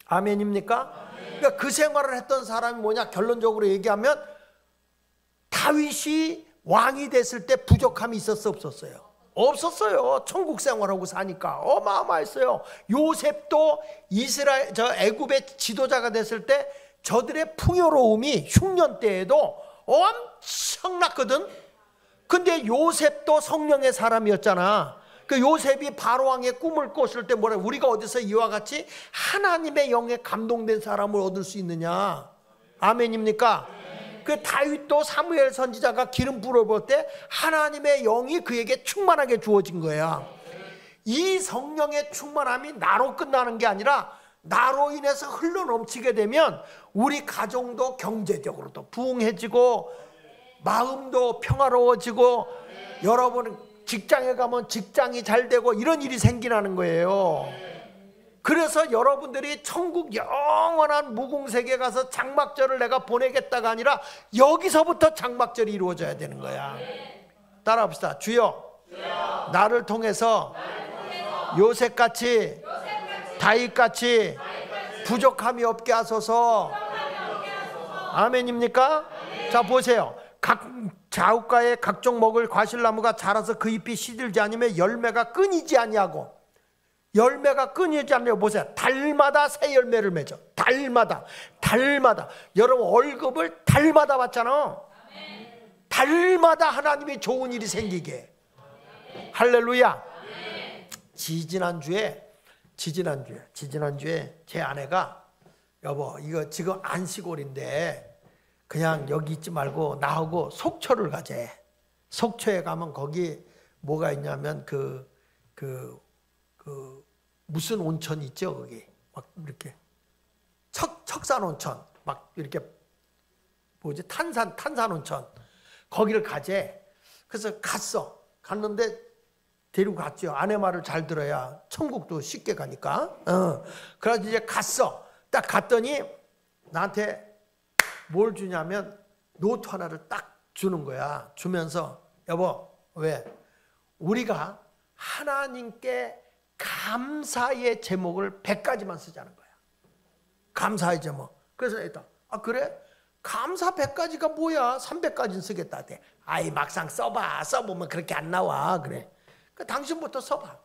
아멘입니까? 그러니까 그 생활을 했던 사람이 뭐냐? 결론적으로 얘기하면 다윗이 왕이 됐을 때 부족함이 있었어 없었어요? 없었어요. 천국 생활하고 사니까 어마어마했어요. 요셉도 애굽의 지도자가 됐을 때 저들의 풍요로움이 흉년 때에도 엄청났거든. 근데 요셉도 성령의 사람이었잖아. 그 요셉이 바로왕의 꿈을 꿨을 때 뭐래? 우리가 어디서 이와 같이 하나님의 영에 감동된 사람을 얻을 수 있느냐? 아멘입니까? 그 다윗도 사무엘 선지자가 기름 부어볼 때 하나님의 영이 그에게 충만하게 주어진 거야. 이 성령의 충만함이 나로 끝나는 게 아니라 나로 인해서 흘러 넘치게 되면 우리 가정도 경제적으로도 부흥해지고 마음도 평화로워지고 여러분 직장에 가면 직장이 잘 되고 이런 일이 생기는 거예요. 그래서 여러분들이 천국 영원한 무궁세계에 가서 장막절을 내가 보내겠다가 아니라 여기서부터 장막절이 이루어져야 되는 거야. 따라합시다. 주여, 나를 통해서 요셉같이 다윗같이 부족함이 없게 하소서. 아멘입니까? 자 보세요. 각 자욱가에 각종 먹을 과실나무가 자라서 그 잎이 시들지 않으면 열매가 끊이지 아니하고, 열매가 끊이지 않냐고 보세요. 달마다 새 열매를 맺어. 달마다. 여러분 월급을 달마다 받잖아. 달마다 하나님의 좋은 일이 생기게. 할렐루야. 지지난주에 제 아내가 여보 이거 지금 안시골인데 그냥 여기 있지 말고 나하고 속초를 가재. 속초에 가면 거기 뭐가 있냐면 무슨 온천 있죠? 거기 막 이렇게 척산 온천 막 이렇게 뭐지 탄산 온천 거기를 가재. 그래서 갔는데 데리고 갔죠. 아내 말을 잘 들어야 천국도 쉽게 가니까. 그래서 이제 갔어. 딱 갔더니 나한테 뭘 주냐면 노트 하나를 딱 주는 거야. 주면서 여보 왜 우리가 하나님께 감사의 제목을 100가지만 쓰자는 거야. 감사의 제목. 그래서 일단 그래? 감사 100가지가 뭐야? 300가지는 쓰겠다. 아이 막상 써보면 그렇게 안 나와. 그래. 당신부터 써봐.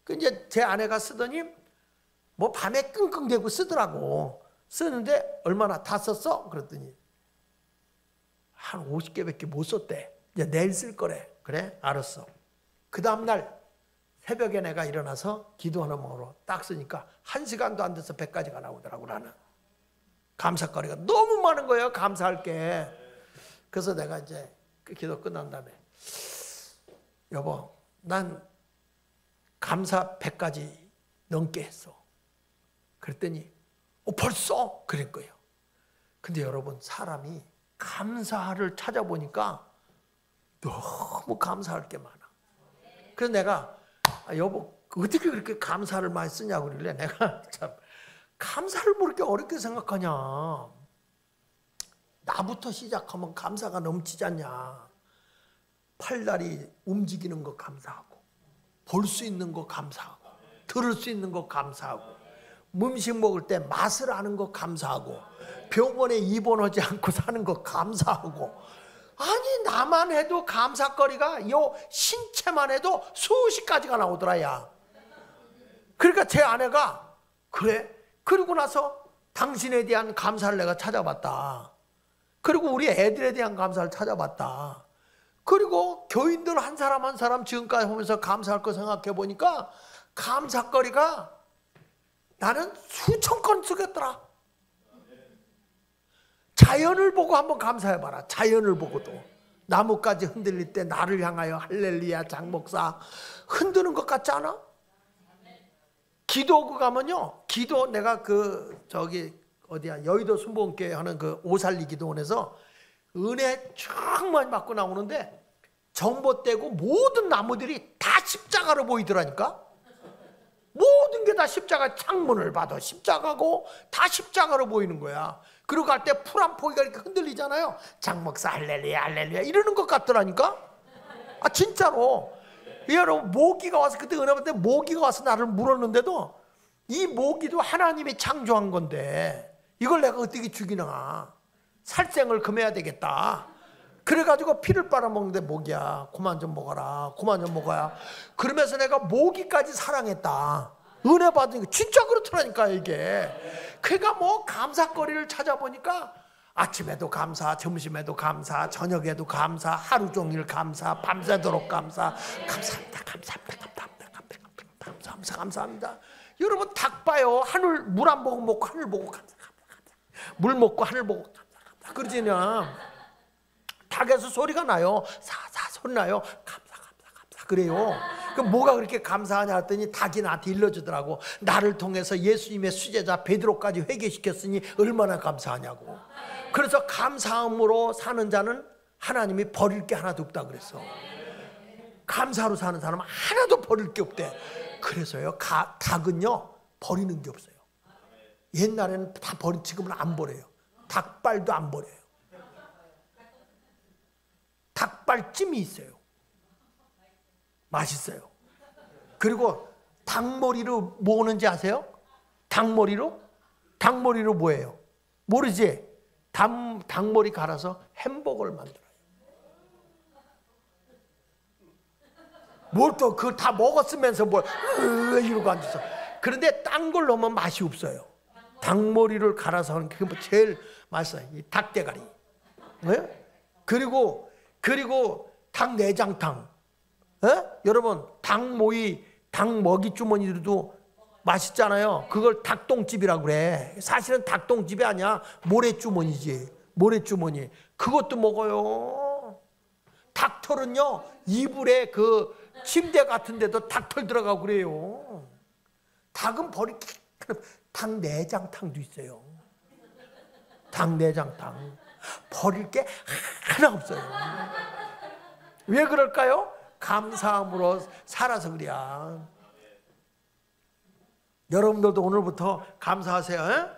이제 제 아내가 쓰더니 뭐 밤에 끙끙대고 쓰더라고. 쓰는데 얼마나 다 썼어? 그랬더니 한 50개밖에 못 썼대. 이제 내일 쓸 거래. 그래? 알았어. 그 다음날 새벽에 내가 일어나서 기도하는 마음으로 딱 쓰니까 1시간도 안 돼서 100가지가 나오더라고. 나는 감사거리가 너무 많은 거예요. 감사할 게. 그래서 내가 이제 그 기도 끝난 다음에 여보 난 감사 100가지 넘게 했어. 그랬더니 벌써? 그럴 거예요. 근데 여러분, 사람이 감사를 찾아보니까 너무 감사할 게 많아. 그래서 내가 여보 어떻게 그렇게 감사를 많이 쓰냐고 그러길래 내가 참 감사를 뭐 이렇게 어렵게 생각하냐. 나부터 시작하면 감사가 넘치지 않냐. 팔다리 움직이는 거 감사하고, 볼 수 있는 거 감사하고, 들을 수 있는 거 감사하고, 음식 먹을 때 맛을 아는 거 감사하고, 병원에 입원하지 않고 사는 거 감사하고. 아니 나만 해도 감사거리가 요 신체만 해도 수십 가지가 나오더라 야. 그러니까 제 아내가 그래? 그러고 나서 당신에 대한 감사를 내가 찾아봤다. 그리고 우리 애들에 대한 감사를 찾아봤다. 그리고 교인들 한 사람 한 사람 지금까지 보면서 감사할 거 생각해 보니까 감사거리가 나는 수천 건 쓰겠더라. 자연을 보고 한번 감사해봐라. 자연을 보고도. 나뭇가지 흔들릴 때 나를 향하여 할렐루야 장목사 흔드는 것 같지 않아? 기도하고 가면요, 기도 내가 어디야 여의도 순복음교회 하는 그 오살리 기도원에서 은혜 정말 받고 나오는데 정보떼고 모든 나무들이 다 십자가로 보이더라니까. 모든 게 다 십자가, 창문을 봐도 십자가고 다 십자가로 보이는 거야. 그리고 갈 때 풀 한 포기가 이렇게 흔들리잖아요. 장목사 할렐루야 할렐루야 이러는 것 같더라니까. 아 진짜로. 여러분 모기가 와서 그때 은혜 받을 때 모기가 와서 나를 물었는데도 이 모기도 하나님이 창조한 건데 이걸 내가 어떻게 죽이나. 살생을 금해야 되겠다. 그래가지고 피를 빨아먹는데 모기야 그만 좀 먹어라, 그만 좀 먹어야. 그러면서 내가 모기까지 사랑했다. 은혜 받으니까 진짜 그렇더라니까 이게. 그러니까 뭐 감사거리를 찾아보니까 아침에도 감사, 점심에도 감사, 저녁에도 감사, 하루 종일 감사, 밤새도록 감사. 감사합니다, 감사합니다, 감사합니다, 감사합니다. 여러분 닭 봐요. 하늘 물 한 모금 먹고 하늘 보고 감사, 물 먹고 하늘 보고 감사. 그러지냐? 닭에서 소리가 나요. 사사 소리 나요. 감사 그래요. 그럼 뭐가 그렇게 감사하냐 했더니 닭이 나한테 일러주더라고. 나를 통해서 예수님의 수제자 베드로까지 회개시켰으니 얼마나 감사하냐고. 그래서 감사함으로 사는 자는 하나님이 버릴 게 하나도 없다 그랬어. 감사로 사는 사람은 하나도 버릴 게 없대. 그래서요 닭은요 버리는 게 없어요. 옛날에는 다 지금은 안 버려요. 닭발도 안 버려요. 닭발찜이 있어요. 맛있어요. 그리고 닭머리로 뭐 하는지 아세요? 닭머리로 뭐예요? 모르지? 닭머리 갈아서 햄버거를 만들어요. 뭘 또 그거 다 먹었으면서 뭘 이러고 앉아서. 그런데 딴 걸 넣으면 맛이 없어요. 닭머리를 갈아서 하는 게 제일 맛있어요. 이 닭대가리. 네? 그리고 닭 내장탕. 여러분 닭모이, 닭먹이 주머니들도 맛있잖아요. 그걸 닭똥집이라고 그래. 사실은 닭똥집이 아니야. 모래주머니지. 모래주머니. 그것도 먹어요. 닭털은요 이불에 그 침대 같은 데도 닭털 들어가고 그래요. 닭은 닭 내장탕도 있어요. 닭 내장탕. 버릴 게 하나 없어요. 왜 그럴까요? 감사함으로 살아서 그래야. 여러분들도 오늘부터 감사하세요.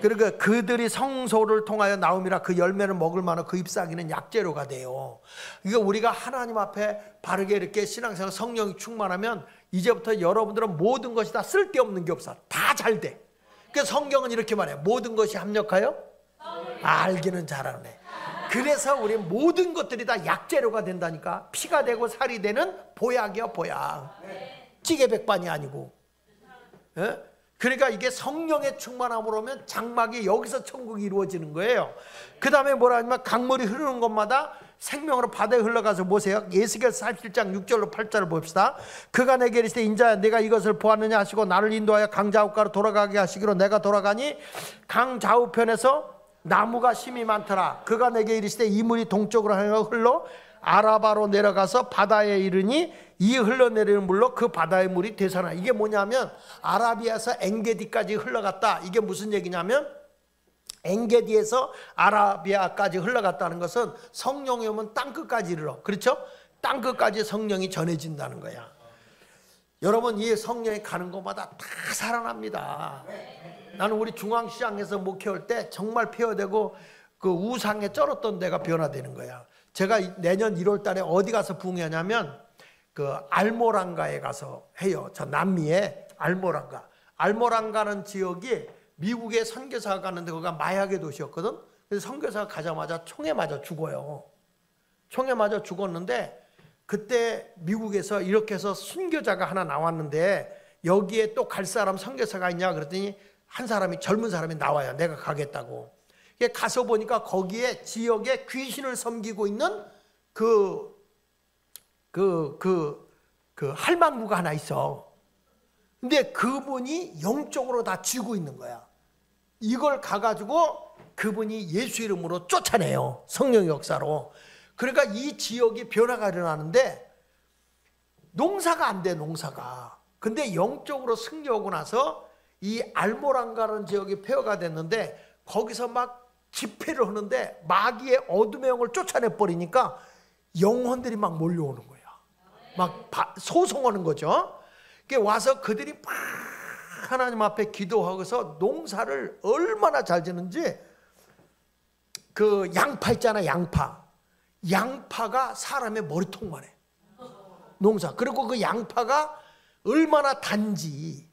그러니까 그들이 성소를 통하여 나옴이라 그 열매를 먹을 만한 그 잎사귀는 약재료가 돼요. 그러니까 우리가 하나님 앞에 바르게 이렇게 신앙생활 성령이 충만하면 이제부터 여러분들은 모든 것이 다 쓸데없는 게 없어. 다 잘 돼. 그래서 성경은 이렇게 말해요. 모든 것이 합력하여 알기는 잘하네. 그래서 우리 모든 것들이 다 약재료가 된다니까. 피가 되고 살이 되는 보약이야 보약. 찌개백반이 아니고. 그러니까 이게 성령의 충만함으로 오면 장막이 여기서 천국이 이루어지는 거예요. 그 다음에 뭐라 하냐면 강물이 흐르는 곳마다 생명으로 바다에 흘러가서 보세요. 예수겔 47장 6절로 8절을 봅시다. 그가 내게 이르시되 인자야 내가 이것을 보았느냐 하시고 나를 인도하여 강 좌우가로 돌아가게 하시기로 내가 돌아가니 강 좌우편에서 나무가 심이 많더라. 그가 내게 이르시되 이 물이 동쪽으로 흘러 아라바로 내려가서 바다에 이르니 이 흘러내리는 물로 그 바다의 물이 되살아나. 이게 뭐냐면 아라비아에서 엔게디까지 흘러갔다. 이게 무슨 얘기냐면 엔게디에서 아라비아까지 흘러갔다는 것은 성령이 오면 땅끝까지 이르러, 그렇죠? 땅끝까지 성령이 전해진다는 거야. 여러분, 이 성령이 가는 곳마다 다 살아납니다. 나는 우리 중앙시장에서 목회할 때 정말 폐허되고 그 우상에 쩔었던 데가 변화되는 거야. 제가 내년 1월 달에 어디 가서 부흥하냐면 그 알모랑가에 가서 해요. 저 남미에 알모랑가. 알모랑가는 지역이 미국에 선교사가 가는데 거기가 마약의 도시였거든. 그래서 선교사가 가자마자 총에 맞아 죽어요. 총에 맞아 죽었는데 그때 미국에서 이렇게 해서 순교자가 하나 나왔는데 여기에 또 갈 사람 선교사가 있냐 그랬더니 한 사람이, 젊은 사람이 나와요. 내가 가겠다고. 가서 보니까 거기에 지역에 귀신을 섬기고 있는 그 할망구가 하나 있어. 근데 그분이 영적으로 다 쥐고 있는 거야. 이걸 가가지고 그분이 예수 이름으로 쫓아내요. 성령의 역사로. 그러니까 이 지역이 변화가 일어나는데 농사가 안 돼, 농사가. 근데 영적으로 승리하고 나서 이 알모랑가라는 지역이 폐허가 됐는데 거기서 막 집회를 하는데 마귀의 어둠의 영을 쫓아내 버리니까 영혼들이 막 몰려오는 거야. 막 소송하는 거죠. 와서 그들이 막 하나님 앞에 기도하고서 농사를 얼마나 잘 지는지, 그 양파 있잖아, 양파가 사람의 머리통만 해. 농사. 그리고 그 양파가 얼마나 단지.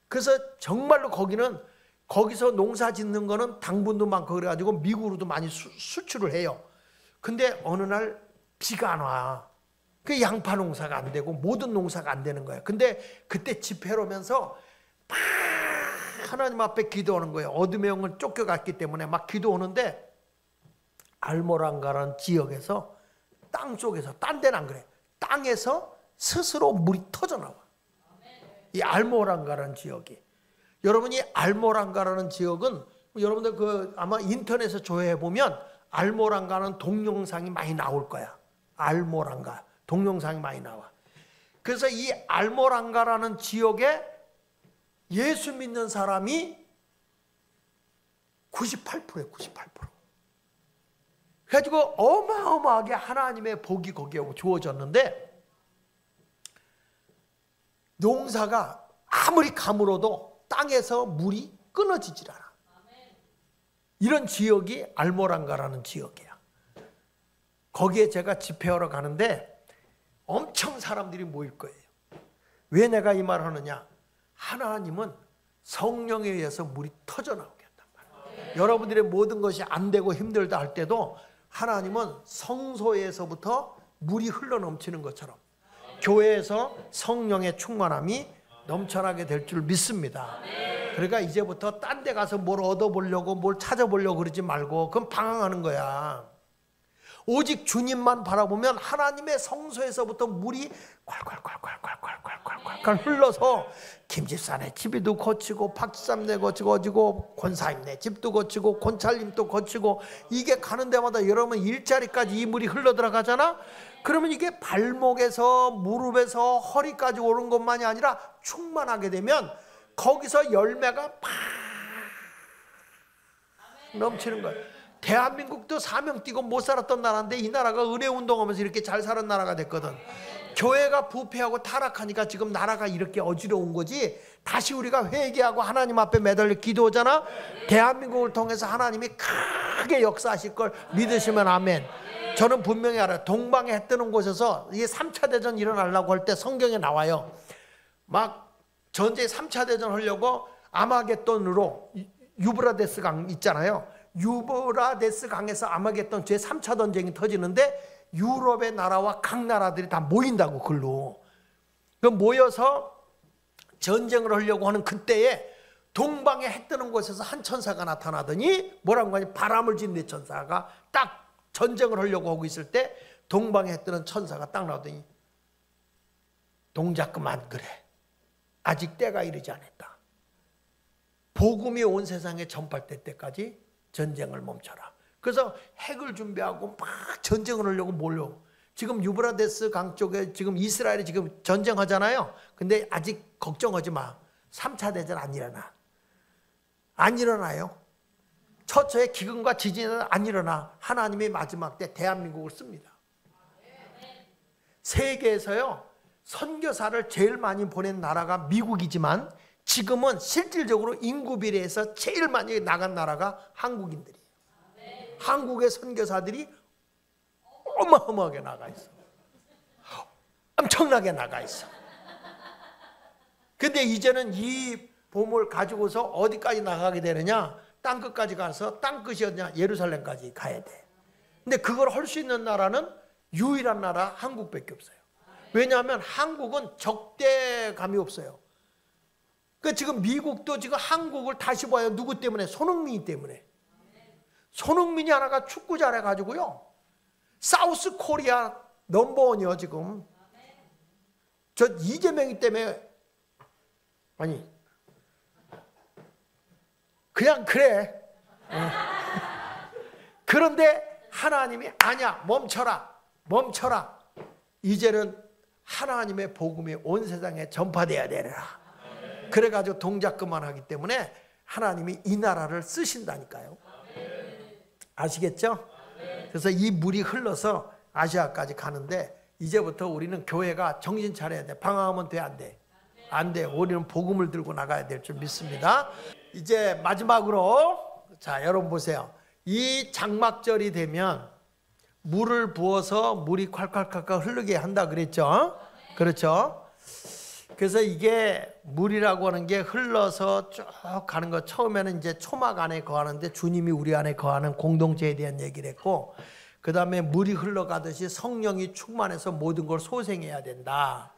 그래서 정말로 거기서 농사 짓는 거는 당분도 많고 그래가지고 미국으로도 많이 수출을 해요. 근데 어느 날 비가 안 와. 그 양파 농사가 안 되고 모든 농사가 안 되는 거예요. 근데 그때 집회를 오면서 막 하나님 앞에 기도하는 거예요. 어둠의 영을 쫓겨갔기 때문에 막 기도하는데 알모랑가라는 지역에서 땅 쪽에서, 딴 데는 안 그래, 땅에서 스스로 물이 터져나와. 이 알모랑가라는 지역이. 여러분이 알모랑가라는 지역은 여러분들 그 아마 인터넷에 조회해 보면 알모랑가는 동영상이 많이 나올 거야. 알모랑가 동영상이 많이 나와. 그래서 이 알모랑가라는 지역에 예수 믿는 사람이 98%에 98%. 그래가지고 어마어마하게 하나님의 복이 거기에 주어졌는데 농사가 아무리 가물어도 땅에서 물이 끊어지질 않아. 이런 지역이 알모랑가라는 지역이야. 거기에 제가 집회하러 가는데 엄청 사람들이 모일 거예요. 왜 내가 이 말을 하느냐? 하나님은 성령에 의해서 물이 터져나오게 한단 말이에요. 여러분들의 모든 것이 안 되고 힘들다 할 때도 하나님은 성소에서부터 물이 흘러넘치는 것처럼 교회에서 성령의 충만함이 넘쳐나게 될 줄 믿습니다. 그러니까 이제부터 딴 데 가서 뭘 얻어보려고 뭘 찾아보려고 그러지 말고 그건 방황하는 거야. 오직 주님만 바라보면 하나님의 성소에서부터 물이 콸콸콸콸콸콸콸콸 흘러서 김집사네 집이도 거치고 박집사네 거치고 권사님네 집도 거치고 권찰님도 거치고 이게 가는 데마다 여러분 일자리까지 이 물이 흘러 들어가잖아. 그러면 이게 발목에서 무릎에서 허리까지 오는 것만이 아니라 충만하게 되면 거기서 열매가 팍 넘치는 거예요. 대한민국도 사명 띄고 못 살았던 나라인데 이 나라가 은혜 운동하면서 이렇게 잘 사는 나라가 됐거든. 교회가 부패하고 타락하니까 지금 나라가 이렇게 어지러운 거지. 다시 우리가 회개하고 하나님 앞에 매달려 기도하잖아. 대한민국을 통해서 하나님이 크게 역사하실 걸 믿으시면 아멘. 저는 분명히 알아요. 동방에 해 뜨는 곳에서 이게 3차 대전 일어나려고 할 때 성경에 나와요. 막 전쟁 3차 대전 하려고 아마겟돈으로 유브라데스 강 있잖아요. 유브라데스 강에서 아마겟돈 제3차 전쟁이 터지는데 유럽의 나라와 각 나라들이 다 모인다고 글로. 그 모여서 전쟁을 하려고 하는 그때에 동방에 해 뜨는 곳에서 한 천사가 나타나더니 뭐라고 하니 바람을 짓는 천사가 딱 전쟁을 하려고 하고 있을 때 동방에 해 뜨는 천사가 딱 나오더니 동작 그만 그래. 아직 때가 이르지 않았다. 복음이 온 세상에 전파될 때까지 전쟁을 멈춰라. 그래서 핵을 준비하고 막 전쟁을 하려고 몰려. 지금 유브라데스 강 쪽에 지금 이스라엘이 지금 전쟁하잖아요. 근데 아직 걱정하지 마. 3차 대전 안 일어나. 안 일어나요. 처처의 기근과 지진은 안 일어나. 하나님이 마지막 때 대한민국을 씁니다. 세계에서요, 선교사를 제일 많이 보낸 나라가 미국이지만 지금은 실질적으로 인구 비례에서 제일 많이 나간 나라가 한국인들이에요. 한국의 선교사들이 어마어마하게 나가 있어. 엄청나게 나가 있어. 근데 이제는 이 봄을 가지고서 어디까지 나가게 되느냐? 땅끝까지 가서 땅끝이 어디냐? 예루살렘까지 가야 돼. 근데 그걸 할 수 있는 나라는 유일한 나라 한국밖에 없어요. 왜냐하면 한국은 적대감이 없어요. 그러니까 지금 미국도 지금 한국을 다시 봐요. 누구 때문에? 손흥민 때문에. 손흥민이 하나가 축구 잘해가지고요, 사우스 코리아 넘버원이요 지금. 저 이재명이 때문에, 아니 그냥 그래. 그런데 하나님이 아니야, 멈춰라. 이제는 하나님의 복음이 온 세상에 전파돼야 되라. 그래가지고 동작 그만하기 때문에 하나님이 이 나라를 쓰신다니까요. 아시겠죠? 그래서 이 물이 흘러서 아시아까지 가는데 이제부터 우리는 교회가 정신 차려야 돼. 방황하면 돼, 안 돼? 안 돼. 우리는 복음을 들고 나가야 될 줄 믿습니다. 이제 마지막으로, 자, 여러분 보세요. 이 장막절이 되면 물을 부어서 물이 콸콸콸콸 흐르게 한다 그랬죠? 그렇죠? 그래서 이게 물이라고 하는 게 흘러서 쭉 가는 거, 처음에는 이제 초막 안에 거하는데 주님이 우리 안에 거하는 공동체에 대한 얘기를 했고, 그 다음에 물이 흘러가듯이 성령이 충만해서 모든 걸 소생해야 된다.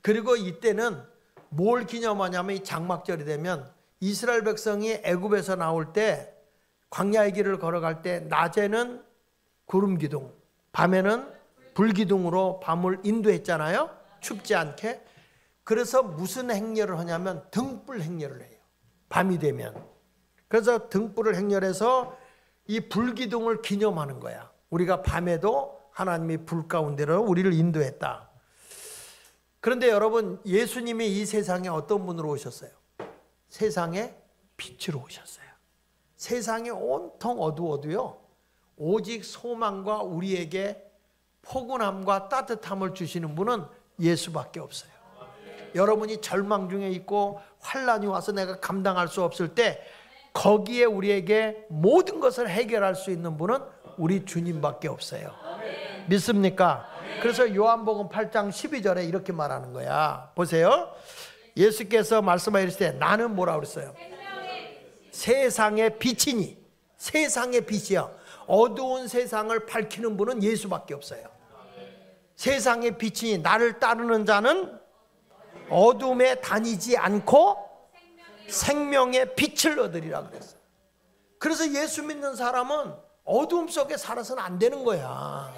그리고 이때는 뭘 기념하냐면, 이 장막절이 되면 이스라엘 백성이 애굽에서 나올 때 광야의 길을 걸어갈 때 낮에는 구름 기둥, 밤에는 불 기둥으로 밤을 인도했잖아요. 춥지 않게. 그래서 무슨 행렬을 하냐면 등불 행렬을 해요. 밤이 되면. 그래서 등불을 행렬해서 이 불기둥을 기념하는 거야. 우리가 밤에도 하나님이 불 가운데로 우리를 인도했다. 그런데 여러분, 예수님이 이 세상에 어떤 분으로 오셨어요? 세상에 빛으로 오셨어요. 세상이 온통 어두워도요, 오직 소망과 우리에게 포근함과 따뜻함을 주시는 분은 예수밖에 없어요. 여러분이 절망 중에 있고 환난이 와서 내가 감당할 수 없을 때 거기에 우리에게 모든 것을 해결할 수 있는 분은 우리 주님밖에 없어요. 믿습니까? 그래서 요한복음 8장 12절에 이렇게 말하는 거야. 보세요. 예수께서 말씀하시되 나는 뭐라고 그랬어요? 세상의 빛이니. 세상의 빛이야. 어두운 세상을 밝히는 분은 예수밖에 없어요. 세상의 빛이니 나를 따르는 자는 어둠에 다니지 않고 생명의 빛을 얻으리라 그랬어요. 그래서 예수 믿는 사람은 어둠 속에 살아서는 안 되는 거야.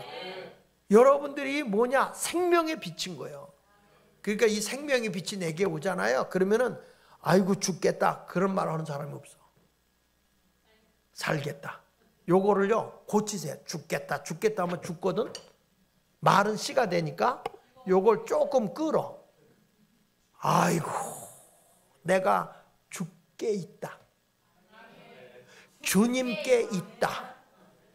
여러분들이 뭐냐? 생명의 빛인 거예요. 그러니까 이 생명의 빛이 내게 오잖아요. 그러면은 아이고 죽겠다 그런 말 하는 사람이 없어. 살겠다. 요거를요 고치세요. 죽겠다 하면 죽거든. 말은 씨가 되니까 요걸 조금 끌어. 아이고 내가 죽게 있다. 주님께 있다.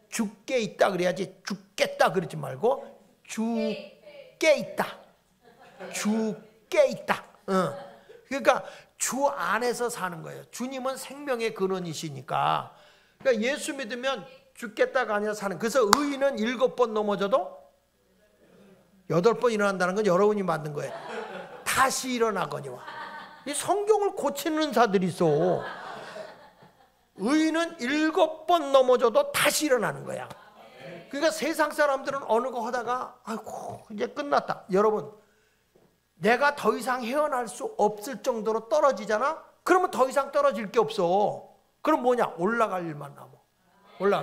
죽게 있다 그래야지 죽겠다 그러지 말고 죽게 있다. 죽게 있다. 그러니까 주 안에서 사는 거예요. 주님은 생명의 근원이시니까. 그러니까 예수 믿으면 죽겠다가 아니라 사는. 그래서 의인은 7번 넘어져도 8번 일어난다는 건 여러분이 만든 거예요. 다시 일어나거니와. 이 성경을 고치는 자들이 있어. 의인은 7번 넘어져도 다시 일어나는 거야. 그러니까 세상 사람들은 어느 거 하다가 아이고 이제 끝났다. 여러분, 내가 더 이상 헤어날 수 없을 정도로 떨어지잖아. 그러면 더 이상 떨어질 게 없어. 그럼 뭐냐? 올라갈 일만 남아.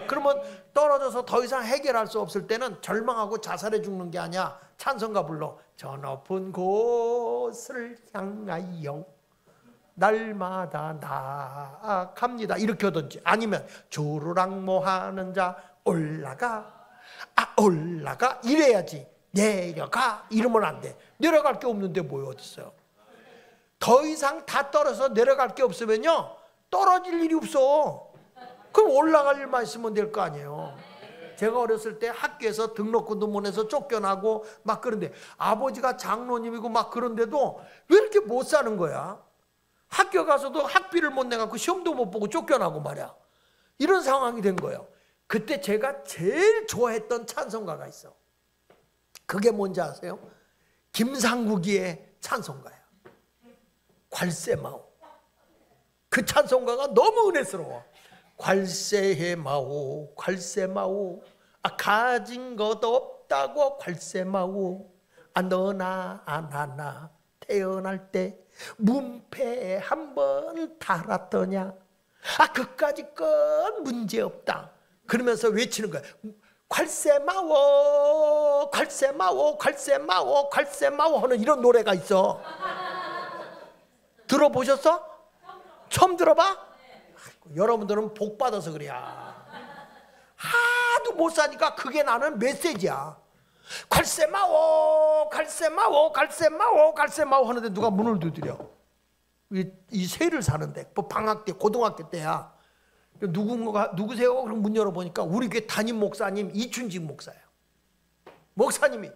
그러면 떨어져서 더 이상 해결할 수 없을 때는 절망하고 자살해 죽는 게 아니야. 찬송가 불러. 저 높은 곳을 향하여 날마다 나아갑니다. 이렇게 하든지, 아니면 주르락모하는 자 올라가 올라가 이래야지. 내려가 이러면 안 돼. 내려갈 게 없는데 뭐 어딨어요. 더 이상 다 떨어서 내려갈 게 없으면요 떨어질 일이 없어. 그럼 올라갈 일만 있으면 될 거 아니에요. 제가 어렸을 때 학교에서 등록금도 못 내서 쫓겨나고 막 그런데 아버지가 장로님이고 막 그런데도 왜 이렇게 못 사는 거야. 학교 가서도 학비를 못 내갖고 시험도 못 보고 쫓겨나고 말이야. 이런 상황이 된 거예요. 그때 제가 제일 좋아했던 찬송가가 있어. 그게 뭔지 아세요? 김상국이의 찬송가야. 괄세마오. 그 찬송가가 너무 은혜스러워. 괄세마오 괄세마오 가진 것 없다고 괄세마오 너나 나나 태어날 때 문패 한번 달았더냐 그까짓 건 문제없다. 그러면서 외치는 거야. 괄세마오 괄세마오 괄세마오 괄세마오 하는 이런 노래가 있어. 들어보셨어? 처음 들어봐? 아이고, 여러분들은 복 받아서 그래야. 하도 못 사니까 그게 나는 메시지야. 괄세마오 괄세마오 괄세마오 괄세마오 하는데 누가 문을 두드려. 이 새를 사는데 방학 때 고등학교 때야. 누구세요? 그럼 문 열어보니까 우리 교회 담임 목사님 이춘직 목사예요. 목사님이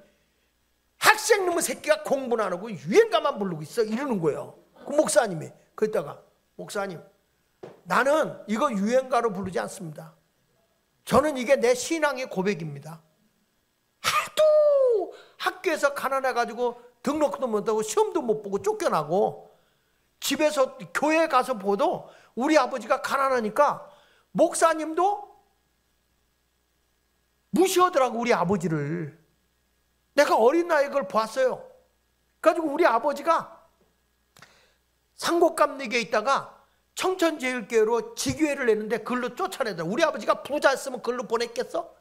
학생놈의 새끼가 공부는 안 하고 유행가만 부르고 있어 이러는 거예요. 그 목사님이 그랬다가 목사님 나는 이거 유행가로 부르지 않습니다. 저는 이게 내 신앙의 고백입니다. 하도 학교에서 가난해가지고 등록도 못하고 시험도 못 보고 쫓겨나고 집에서 교회 가서 보도 우리 아버지가 가난하니까 목사님도 무시하더라고 우리 아버지를. 내가 어린 나이에 그걸 봤어요. 그래가지고 우리 아버지가 상곡감리교에 있다가 청천제일교회로 지교회를 냈는데 글로 쫓아내더라. 우리 아버지가 부자였으면 글로 보냈겠어?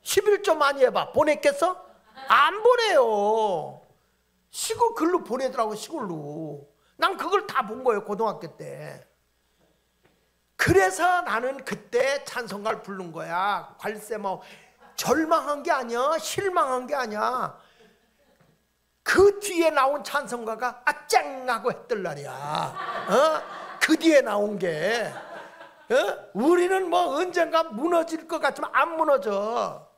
11조 많이 해봐. 보냈겠어? 안 보내요. 시골 글로 보내더라고. 시골로. 난 그걸 다 본 거예요. 고등학교 때. 그래서 나는 그때 찬송가를 부른 거야. 괄세마오. 절망한 게 아니야. 실망한 게 아니야. 그 뒤에 나온 찬송가가 쨍하고 했더라리야. 그 뒤에 나온 게 우리는 뭐 언젠가 무너질 것 같지만 안 무너져.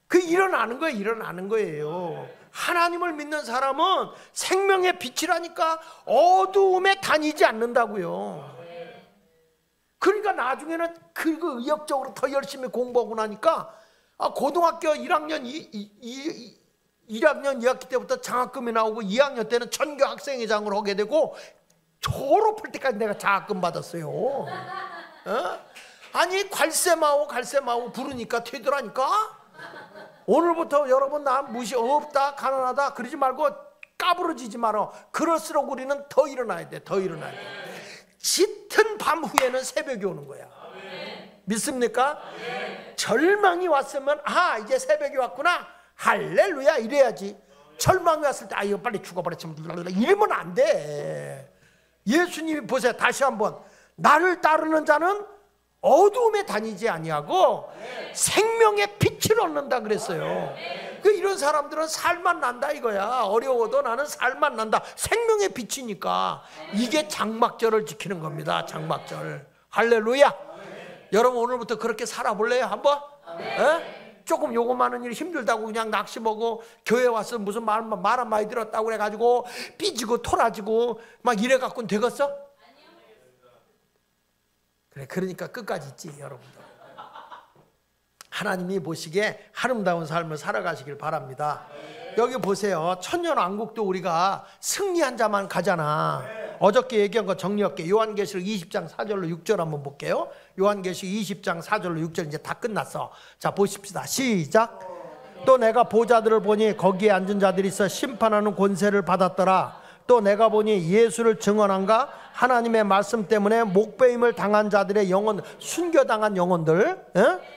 그 일어나는 거예요. 일어나는 거예요. 하나님을 믿는 사람은 생명의 빛이라니까 어두움에 다니지 않는다고요. 그러니까 나중에는 그 의욕적으로 더 열심히 공부하고 나니까 고등학교 1학년 2학기 때부터 장학금이 나오고 2학년 때는 전교 학생회장을 하게 되고 졸업할 때까지 내가 장학금 받았어요. 아니 괄세마오 괄세마오 부르니까 되더라니까. 오늘부터 여러분 나 무시 없다 가난하다 그러지 말고 까부러지지 마라. 그럴수록 우리는 더 일어나야 돼. 더 일어나야 돼. 짙은 밤 후에는 새벽이 오는 거야. 믿습니까? 절망이 왔으면 이제 새벽이 왔구나 할렐루야 이래야지. 절망이 왔을 때 이거 빨리 죽어버렸으면 이러면 안 돼. 예수님이 보세요. 다시 한번 나를 따르는 자는 어두움에 다니지 아니하고 생명의 빛을 얻는다 그랬어요. 이런 사람들은 살만 난다 이거야. 어려워도 나는 살만 난다. 생명의 빛이니까. 이게 장막절을 지키는 겁니다. 장막절. 할렐루야. 여러분 오늘부터 그렇게 살아볼래요? 한번? 조금 요거만한 일 힘들다고 그냥 낙심하고 교회 와서 무슨 말 한마디 들었다고 그래가지고 삐지고 토라지고 막 이래갖고는 되겠어? 그래, 그러니까 끝까지 있지 여러분들. 하나님이 보시기에 아름다운 삶을 살아가시길 바랍니다. 여기 보세요. 천년왕국도 우리가 승리한 자만 가잖아. 어저께 얘기한 거 정리할게요. 요한계시록 20장 4절로 6절 한번 볼게요. 요한계시록 20장 4절로 6절 이제 다 끝났어. 자 보십시다. 시작. 또 내가 보좌들을 보니 거기에 앉은 자들이 있어 심판하는 권세를 받았더라. 또 내가 보니 예수를 증언한가 하나님의 말씀 때문에 목배임을 당한 자들의 영혼, 순교당한 영혼들,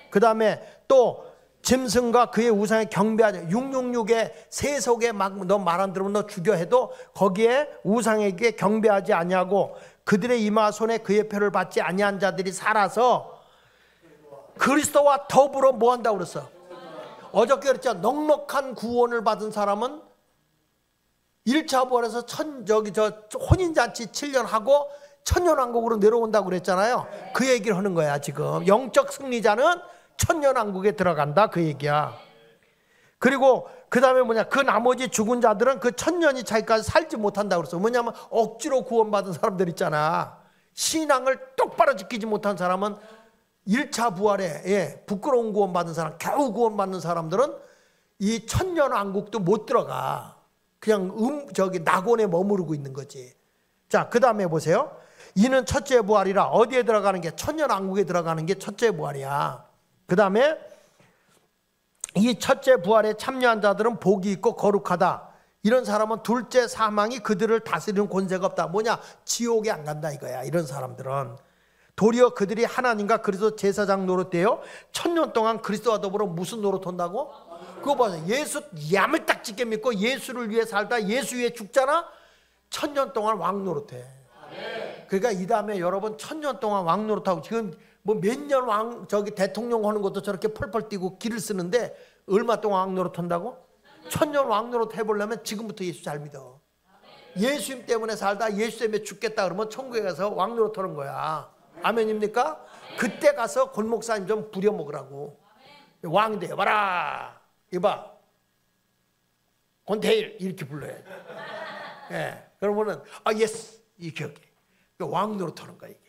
그 다음에 또 짐승과 그의 우상에 경배하지 666의 세속에 막 너 말 안 들으면 너 죽여 해도 거기에 우상에게 경배하지 아니하고 그들의 이마 손에 그의 표를 받지 아니한 자들이 살아서 그리스도와 더불어 뭐 한다고 그랬어? 어저께 그랬죠. 넉넉한 구원을 받은 사람은 1차 부활에서 혼인잔치 7년 하고 천년왕국으로 내려온다고 그랬잖아요. 그 얘기를 하는 거야 지금. 영적 승리자는 천년왕국에 들어간다 그 얘기야. 그리고 그 다음에 뭐냐, 그 나머지 죽은 자들은 그 천년이 차이까지 살지 못한다고 그랬어. 뭐냐면 억지로 구원받은 사람들 있잖아. 신앙을 똑바로 지키지 못한 사람은 1차 부활에 부끄러운 구원받은 사람, 겨우 구원받는 사람들은 이 천년왕국도 못 들어가. 그냥 낙원에 머무르고 있는 거지. 자, 그 다음에 보세요. 이는 첫째 부활이라. 어디에 들어가는 게? 천년왕국에 들어가는 게 첫째 부활이야. 그 다음에 이 첫째 부활에 참여한 자들은 복이 있고 거룩하다. 이런 사람은 둘째 사망이 그들을 다스리는 권세가 없다. 뭐냐? 지옥에 안 간다 이거야. 이런 사람들은 도리어 그들이 하나님과 그리스도 제사장 노릇되어 천년 동안 그리스도와 더불어 무슨 노릇한다고? 그거 봐요. 예수 야물딱지게 믿고 예수를 위해 살다 예수 위해 죽잖아. 천년 동안 왕 노릇해. 그러니까 이 다음에 여러분 천년 동안 왕 노릇하고 지금 뭐 몇 년 왕 대통령 하는 것도 저렇게 펄펄 뛰고 길을 쓰는데 얼마 동안 왕 노릇한다고? 천년 왕 노릇 해보려면 지금부터 예수 잘 믿어. 예수님 때문에 살다 예수 때문에 죽겠다 그러면 천국에 가서 왕 노릇하는 거야. 아멘입니까? 그때 가서 권목사님 좀 부려먹으라고. 왕 되어봐라. 이봐, 권태일 이렇게 불러야 돼. 예, 그러면은 예스 이렇게 하게. 왕 노릇하는 거야 이게.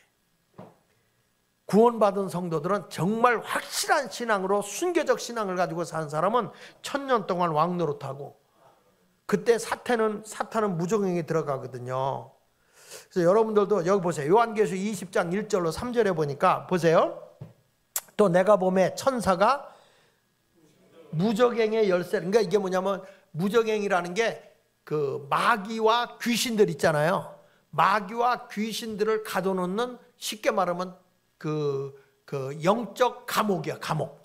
구원받은 성도들은 정말 확실한 신앙으로 순교적 신앙을 가지고 산 사람은 천년 동안 왕 노릇하고, 그때 사탄은 무적행에 들어가거든요. 그래서 여러분들도 여기 보세요. 요한계시록 20장 1절로 3절에 보니까 보세요. 또 내가 보매 천사가 무적행의 열쇠. 그러니까 이게 뭐냐면 무적행이라는 게 그 마귀와 귀신들 있잖아요. 마귀와 귀신들을 가둬놓는, 쉽게 말하면 그 영적 감옥이야, 감옥.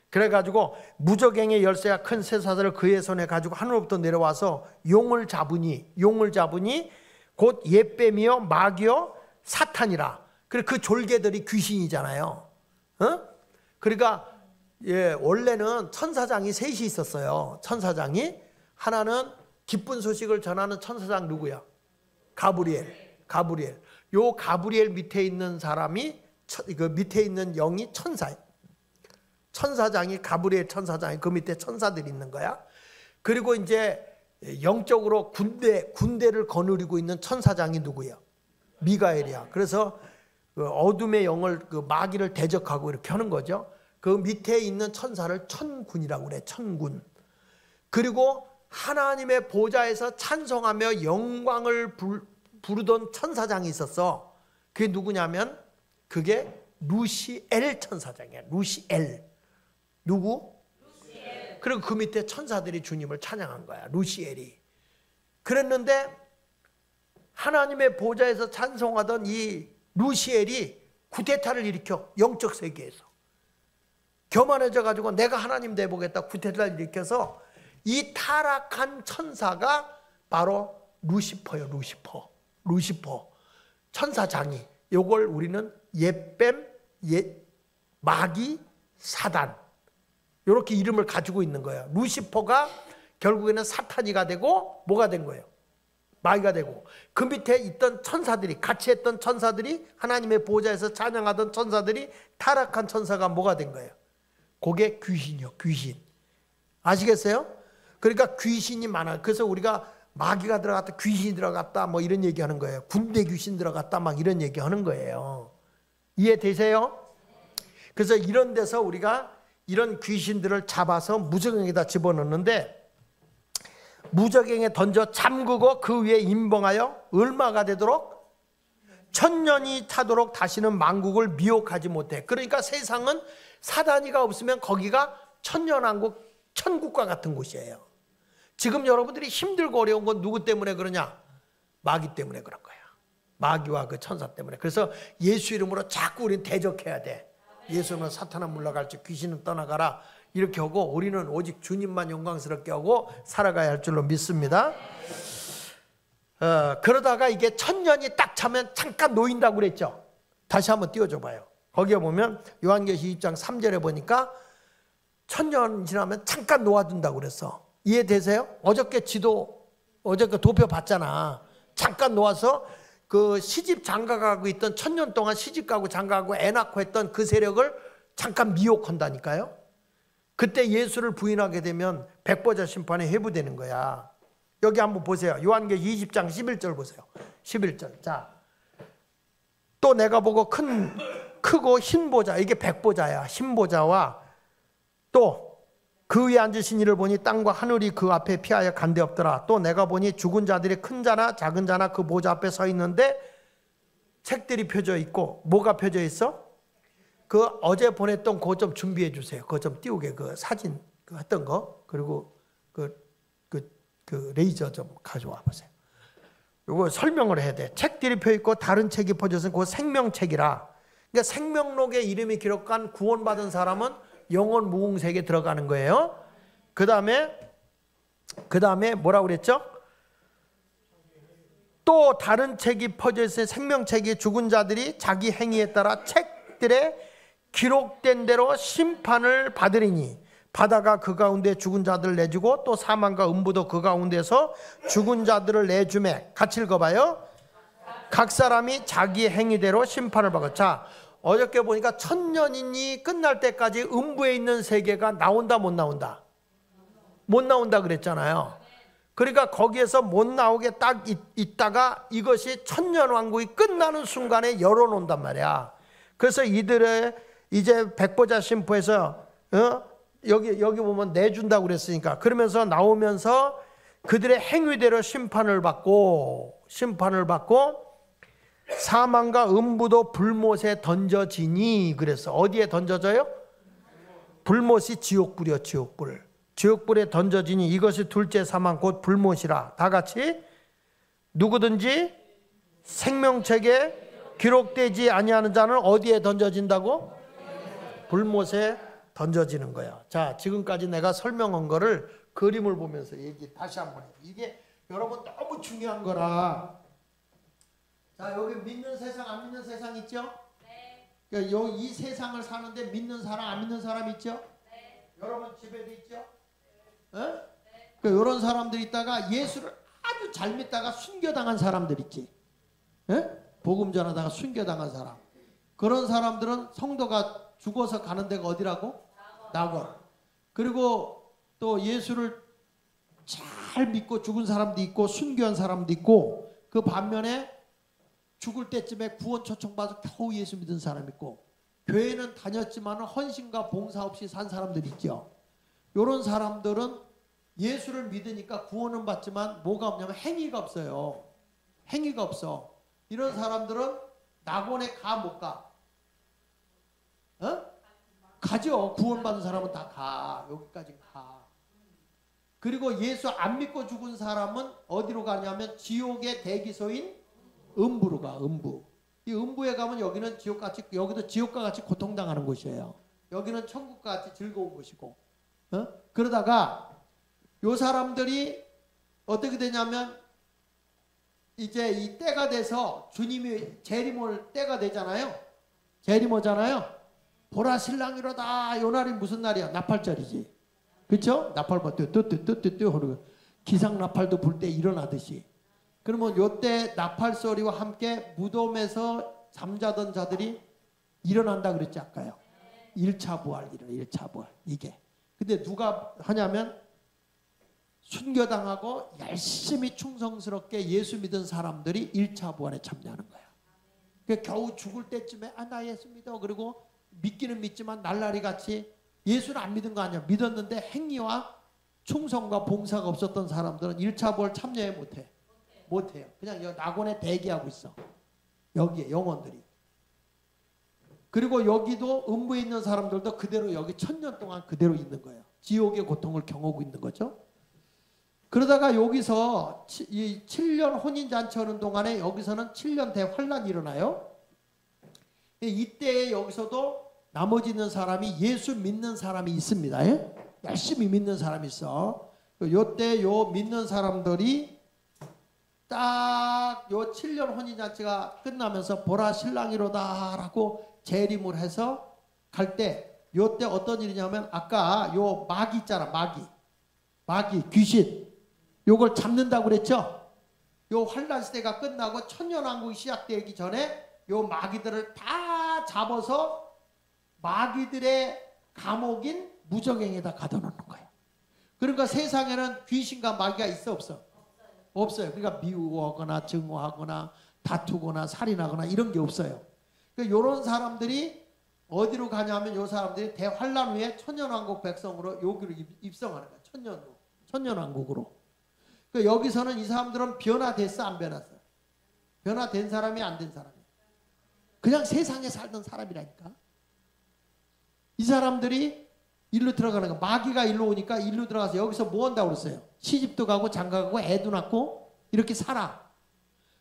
그래가지고 무적행의 열쇠가 큰 쇠사슬을 그의 손에 가지고 하늘로부터 내려와서 용을 잡으니 곧 옛뱀이요 마귀요 사탄이라. 그리고 그 졸개들이 귀신이잖아요. 그러니까 원래는 천사장이 셋이 있었어요. 천사장이 하나는 기쁜 소식을 전하는 천사장 누구야? 가브리엘. 요 가브리엘 밑에 있는 사람이 그 밑에 있는 영이 천사예요. 천사장이 가브리엘 천사장이 그 밑에 천사들이 있는 거야. 그리고 이제 영적으로 군대를 거느리고 있는 천사장이 누구야? 미가엘이야. 그래서 그 어둠의 영을 그 마귀를 대적하고 이렇게 하는 거죠. 그 밑에 있는 천사를 천군이라고 그래. 천군. 그리고 하나님의 보좌에서 찬송하며 영광을 부르던 천사장이 있었어. 그게 누구냐면 그게 루시엘 천사장이야. 루시엘. 누구? 루시엘. 그리고 그 밑에 천사들이 주님을 찬양한 거야. 루시엘이. 그랬는데 하나님의 보좌에서 찬송하던 이 루시엘이 쿠데타를 일으켜. 영적 세계에서 교만해져 가지고 내가 하나님 돼보겠다 쿠데타를 일으켜서 이 타락한 천사가 바로 루시퍼요. 루시퍼 천사장이. 요걸 우리는 옛뱀, 마귀, 사단 이렇게 이름을 가지고 있는 거예요. 루시퍼가 결국에는 사탄이가 되고 뭐가 된 거예요? 마귀가 되고, 그 밑에 있던 천사들이, 같이 했던 천사들이, 하나님의 보좌에서 찬양하던 천사들이, 타락한 천사가 뭐가 된 거예요? 그게 귀신이요. 귀신. 아시겠어요? 그러니까 귀신이 많아요. 그래서 우리가 마귀가 들어갔다, 귀신이 들어갔다 뭐 이런 얘기하는 거예요. 군대 귀신 들어갔다 막 이런 얘기하는 거예요. 이해되세요? 그래서 이런 데서 우리가 이런 귀신들을 잡아서 무적행에다 집어넣는데, 무적행에 던져 잠그고 그 위에 임봉하여 얼마가 되도록? 천년이 차도록 다시는 만국을 미혹하지 못해. 그러니까 세상은 사단이가 없으면 거기가 천년왕국, 천국과 같은 곳이에요. 지금 여러분들이 힘들고 어려운 건 누구 때문에 그러냐? 마귀 때문에 그런 거야. 마귀와 그 천사 때문에. 그래서 예수 이름으로 자꾸 우리는 대적해야 돼. 예수는 사탄은 물러갈지 귀신은 떠나가라 이렇게 하고, 우리는 오직 주님만 영광스럽게 하고 살아가야 할 줄로 믿습니다. 그러다가 이게 천년이 딱 차면 잠깐 놓인다고 그랬죠. 다시 한번 띄워줘 봐요. 거기에 보면 요한계시 20장 3절에 보니까 1000년 지나면 잠깐 놓아둔다고 그랬어. 이해되세요? 어저께 도표 봤잖아. 잠깐 놓아서 그 시집 장가가고 있던 1000년 동안 시집가고 장가가고 애 낳고 했던 그 세력을 잠깐 미혹한다니까요. 그때 예수를 부인하게 되면 백보자 심판에 회부되는 거야. 여기 한번 보세요. 요한계시 20장 11절 보세요. 11절. 자, 또 내가 보고 크고 흰 보자, 이게 백보자야. 흰 보자와 또 그 위에 앉으신 이를 보니 땅과 하늘이 그 앞에 피하여 간데 없더라. 또 내가 보니 죽은 자들이 큰 자나 작은 자나 그 보좌 앞에 서 있는데 책들이 펴져 있고, 뭐가 펴져 있어? 그 어제 보냈던 그거 좀 준비해 주세요. 그거 좀 띄우게, 그 사진 그 했던 거. 그리고 그 레이저 좀 가져와 보세요. 이거 설명을 해야 돼. 책들이 펴 있고 다른 책이 퍼져서 그 생명책이라. 그러니까 생명록에 이름이 기록한 구원받은 사람은 영원 무궁색에 들어가는 거예요. 그 다음에 뭐라고 그랬죠? 또 다른 책이 퍼져 있으니 생명책이 죽은 자들이 자기 행위에 따라 책들에 기록된 대로 심판을 받으리니 바다가 그 가운데 죽은 자들을 내주고 또 사망과 음부도 그 가운데서 죽은 자들을 내주매. 같이 읽어봐요. 각 사람이 자기 행위대로 심판을 받고. 자, 어저께 보니까 1000년이 끝날 때까지 음부에 있는 세계가 나온다 못 나온다? 못 나온다 그랬잖아요. 그러니까 거기에서 못 나오게 딱 있다가 이것이 1000년 왕국이 끝나는 순간에 열어놓는단 말이야. 그래서 이들의 이제 백보자 심포에서 여기 보면 내준다고 그랬으니까, 그러면서 나오면서 그들의 행위대로 심판을 받고 사망과 음부도 불못에 던져지니. 그래서 어디에 던져져요? 불못이 지옥불이요, 지옥불. 지옥불에 던져지니 이것이 둘째 사망 곧 불못이라. 다 같이 누구든지 생명책에 기록되지 아니하는 자는 어디에 던져진다고? 불못에 던져지는 거야. 자, 지금까지 내가 설명한 거를 그림을 보면서 다시 한번 해. 이게 여러분 너무 중요한 거라. 자, 여기 믿는 세상 안 믿는 세상 있죠? 네. 그러니까 이 세상을 사는데 믿는 사람 안 믿는 사람 있죠? 네. 여러분 집에도 있죠? 네. 네. 그러니까 이런 사람들이 있다가 예수를 아주 잘 믿다가 순교당한 사람들 있지. 네? 복음 전하다가 순교당한 사람. 그런 사람들은 성도가 죽어서 가는 데가 어디라고? 낙원. 그리고 또 예수를 잘 믿고 죽은 사람도 있고 순교한 사람도 있고, 그 반면에 죽을 때쯤에 구원 초청받아서 겨우 예수 믿은 사람 있고, 교회는 다녔지만 헌신과 봉사 없이 산 사람들이 있죠. 이런 사람들은 예수를 믿으니까 구원은 받지만 뭐가 없냐면 행위가 없어요. 행위가 없어. 이런 사람들은 낙원에 가 못 가? 가죠. 구원받은 사람은 다 가. 여기까지 가. 그리고 예수 안 믿고 죽은 사람은 어디로 가냐면 지옥의 대기소인 음부로 가. 음부. 이 음부에 가면 여기는 지옥같이, 여기도 지옥과 같이 고통당하는 곳이에요. 여기는 천국과 같이 즐거운 곳이고. 그러다가 요 사람들이 어떻게 되냐면 이제 이 때가 돼서 주님이 재림올 때가 되잖아요. 재림오잖아요. 보라 신랑이로다. 요 날이 무슨 날이야? 나팔절이지. 그렇죠? 나팔 뭐 뜨뜨뜨뜨뜨 하고 기상 나팔도 불 때 일어나듯이. 그러면 요때 나팔 소리와 함께 무덤에서 잠자던 자들이 일어난다 그랬지 아까요. 1차 부활 일어나. 1차 부활. 이게. 근데 누가 하냐면 순교당하고 열심히 충성스럽게 예수 믿은 사람들이 1차 부활에 참여하는 거야. 그러니까 겨우 죽을 때쯤에 나 예수 믿어. 그리고 믿기는 믿지만 날라리 같이 예수를 안 믿은 거 아니야. 믿었는데 행위와 충성과 봉사가 없었던 사람들은 1차 부활 참여해 못해. 못해요. 그냥 낙원에 대기하고 있어. 여기에 영혼들이. 그리고 여기도 음부에 있는 사람들도 그대로 여기 1000년 동안 그대로 있는 거예요. 지옥의 고통을 경험하고 있는 거죠. 그러다가 여기서 이 7년 혼인잔치 하는 동안에 여기서는 7년 대환란이 일어나요. 이때에 여기서도 나머지 있는 사람이 예수 믿는 사람이 있습니다. 예? 열심히 믿는 사람이 있어. 요때 요 믿는 사람들이 딱 요 7년 혼인잔치가 끝나면서 보라 신랑이로다 라고 재림을 해서 갈 때, 요때 어떤 일이냐면 아까 요 마귀 있잖아, 마귀 귀신, 요걸 잡는다고 그랬죠. 요 환란 시대가 끝나고 천년왕국이 시작되기 전에 요 마귀들을 다 잡아서 마귀들의 감옥인 무저갱에다 가둬놓는 거예요. 그러니까 세상에는 귀신과 마귀가 있어 없어? 없어요. 그러니까 미워하거나 증오하거나 다투거나 살인하거나 이런 게 없어요. 그러니까 이런 사람들이 어디로 가냐면 요 사람들이 대환란 후에 천년왕국 백성으로 여기로 입성하는 거예요. 천년왕국으로. 그러니까 여기서는 이 사람들은 변화됐어 안 변했어? 변화된 사람이 안 된 사람이? 그냥 세상에 살던 사람이라니까. 이 사람들이 일로 들어가는 거. 마귀가 일로 오니까 일로 들어가서 여기서 뭐 한다고 그랬어요? 시집도 가고 장가가고 애도 낳고 이렇게 살아.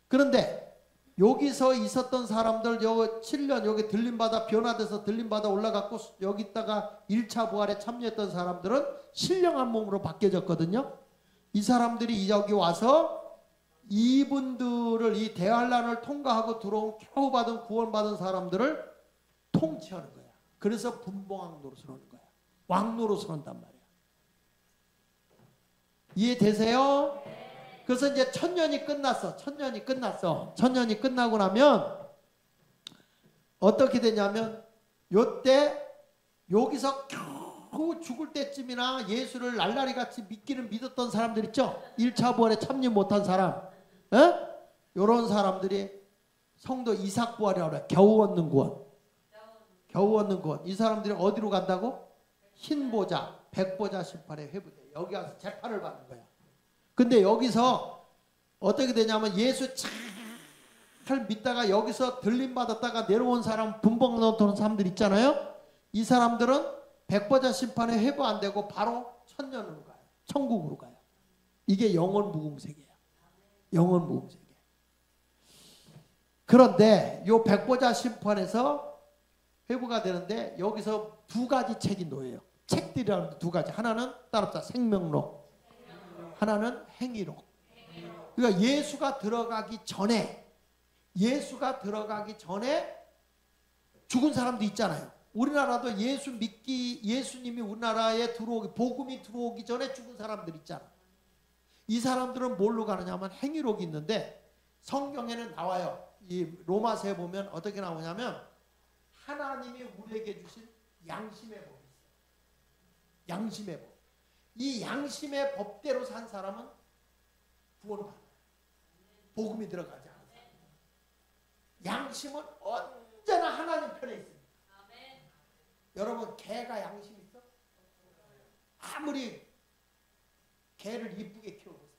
그런데 여기서 있었던 사람들 요 7년 여기 들림받아 변화돼서 들림받아 올라갔고 여기 있다가 1차 부활에 참여했던 사람들은 신령한 몸으로 바뀌어졌거든요. 이 사람들이 여기 와서 이분들을 이 대환란을 통과하고 들어온 겨우 받은 구원받은 사람들을 통치하는 거야. 그래서 분봉왕 노릇을 하는 거야. 왕 노릇을 한단 말이야. 이해되세요? 그래서 이제 천년이 끝났어. 천년이 끝나고 나면 어떻게 되냐면 요때 여기서 겨우 죽을 때쯤이나 예수를 날라리 같이 믿었던 사람들 있죠? 1차 부활에 참여 못한 사람, 요런 사람들이 성도 이삭 부활이라고 그래. 겨우 얻는 구원. 이 사람들이 어디로 간다고? 흰보자, 백보자 심판에 회부돼. 여기 와서 재판을 받는 거야. 근데 여기서 어떻게 되냐면 예수 잘 믿다가 여기서 들림받았다가 내려온 사람, 분봉 넣는 사람들 있잖아요. 이 사람들은 백보자 심판에 회부 안 되고 바로 천년으로 가요. 천국으로 가요. 이게 영원 무궁세계야. 영원 무궁세계. 그런데 요 백보자 심판에서 회부가 되는데 여기서 두 가지 책이 놓여요. 책들이라는 두 가지. 하나는 따롭다. 생명록. 하나는 행위록. 그러니까 예수가 들어가기 전에 죽은 사람도 있잖아요. 우리나라도 예수님이 우리나라에 복음이 들어오기 전에 죽은 사람들 있잖아. 이 사람들은 뭘로 가느냐 하면 행위록이 있는데 성경에는 나와요. 이 로마서에 보면 어떻게 나오냐면 하나님이 우리에게 주신 양심의 법이 있어요. 양심의 법. 이 양심의 법대로 산 사람은 구원을 받아요. 복음이 들어가지 않은 사람. 양심은 언제나 하나님 편에 있습니다. 여러분 개가 양심 있어? 아무리 개를 이쁘게 키워보세요.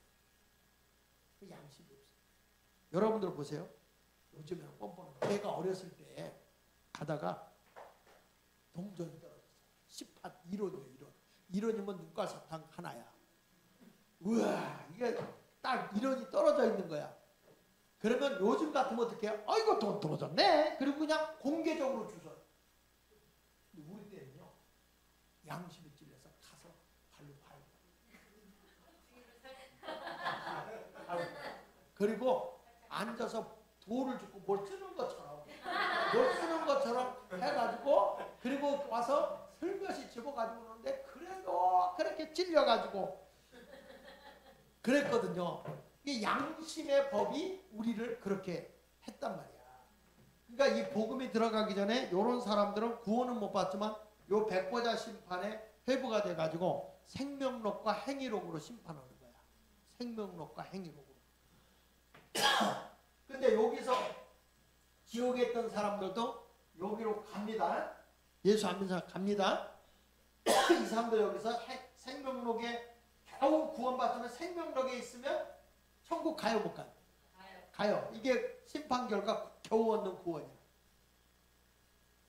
그 양심이 없어요. 여러분들 보세요. 요즘에는 뻔뻔한 개가 어렸을 때 가다가 동전이 떨어졌어요. 10판 1원이에요. 1원이면 눈깔사탕 하나야. 우와, 이게 딱 1원이 떨어져 있는 거야. 그러면 요즘 같으면 어떻게 해요? 이거 돈 떨어졌네. 그리고 그냥 공개적으로 주워요. 우리 때는요, 양심이 찔려서 가서 발로 팔고 그리고 앉아서 돌을 줍고 뭘 쓰는 것처럼 해가지고 그리고 와서 슬며시 집어가지고 오는데 그래도 그렇게 찔려가지고 그랬거든요. 이게 양심의 법이 우리를 그렇게 했단 말이야. 그러니까 이 복음이 들어가기 전에 이런 사람들은 구원은 못 받지만 요 백보자 심판에 회부가 돼가지고 생명록과 행위록으로 심판하는 거야. 생명록과 행위록으로. 근데 여기서 지옥에 있던 사람들도 여기로 갑니다. 예수 안 믿는 사람 갑니다. 이 사람들 여기서 생명록에 겨우 구원받으면 생명록에 있으면 천국 가요 못 가요? 가요. 이게 심판 결과 겨우 얻는 구원이야.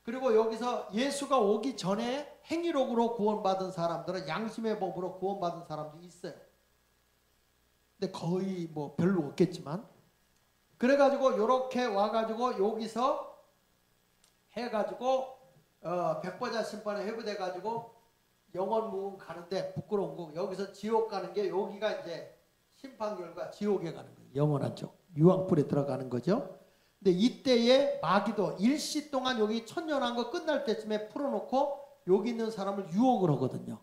그리고 여기서 예수가 오기 전에 행위록으로 구원받은 사람들은 양심의 법으로 구원받은 사람도 있어요. 근데 거의 뭐 별로 없겠지만 그래가지고 이렇게 와가지고 여기서 해가지고 백보자 심판에 회부돼가지고 영원 무궁 가는데 부끄러운 거 여기서 지옥 가는 게 여기가 이제 심판 결과 지옥에 가는 거예요. 영원한 쪽 유황불에 들어가는 거죠. 근데 이때에 마귀도 일시 동안 여기 천년왕국 끝날 때쯤에 풀어놓고 여기 있는 사람을 유혹을 하거든요.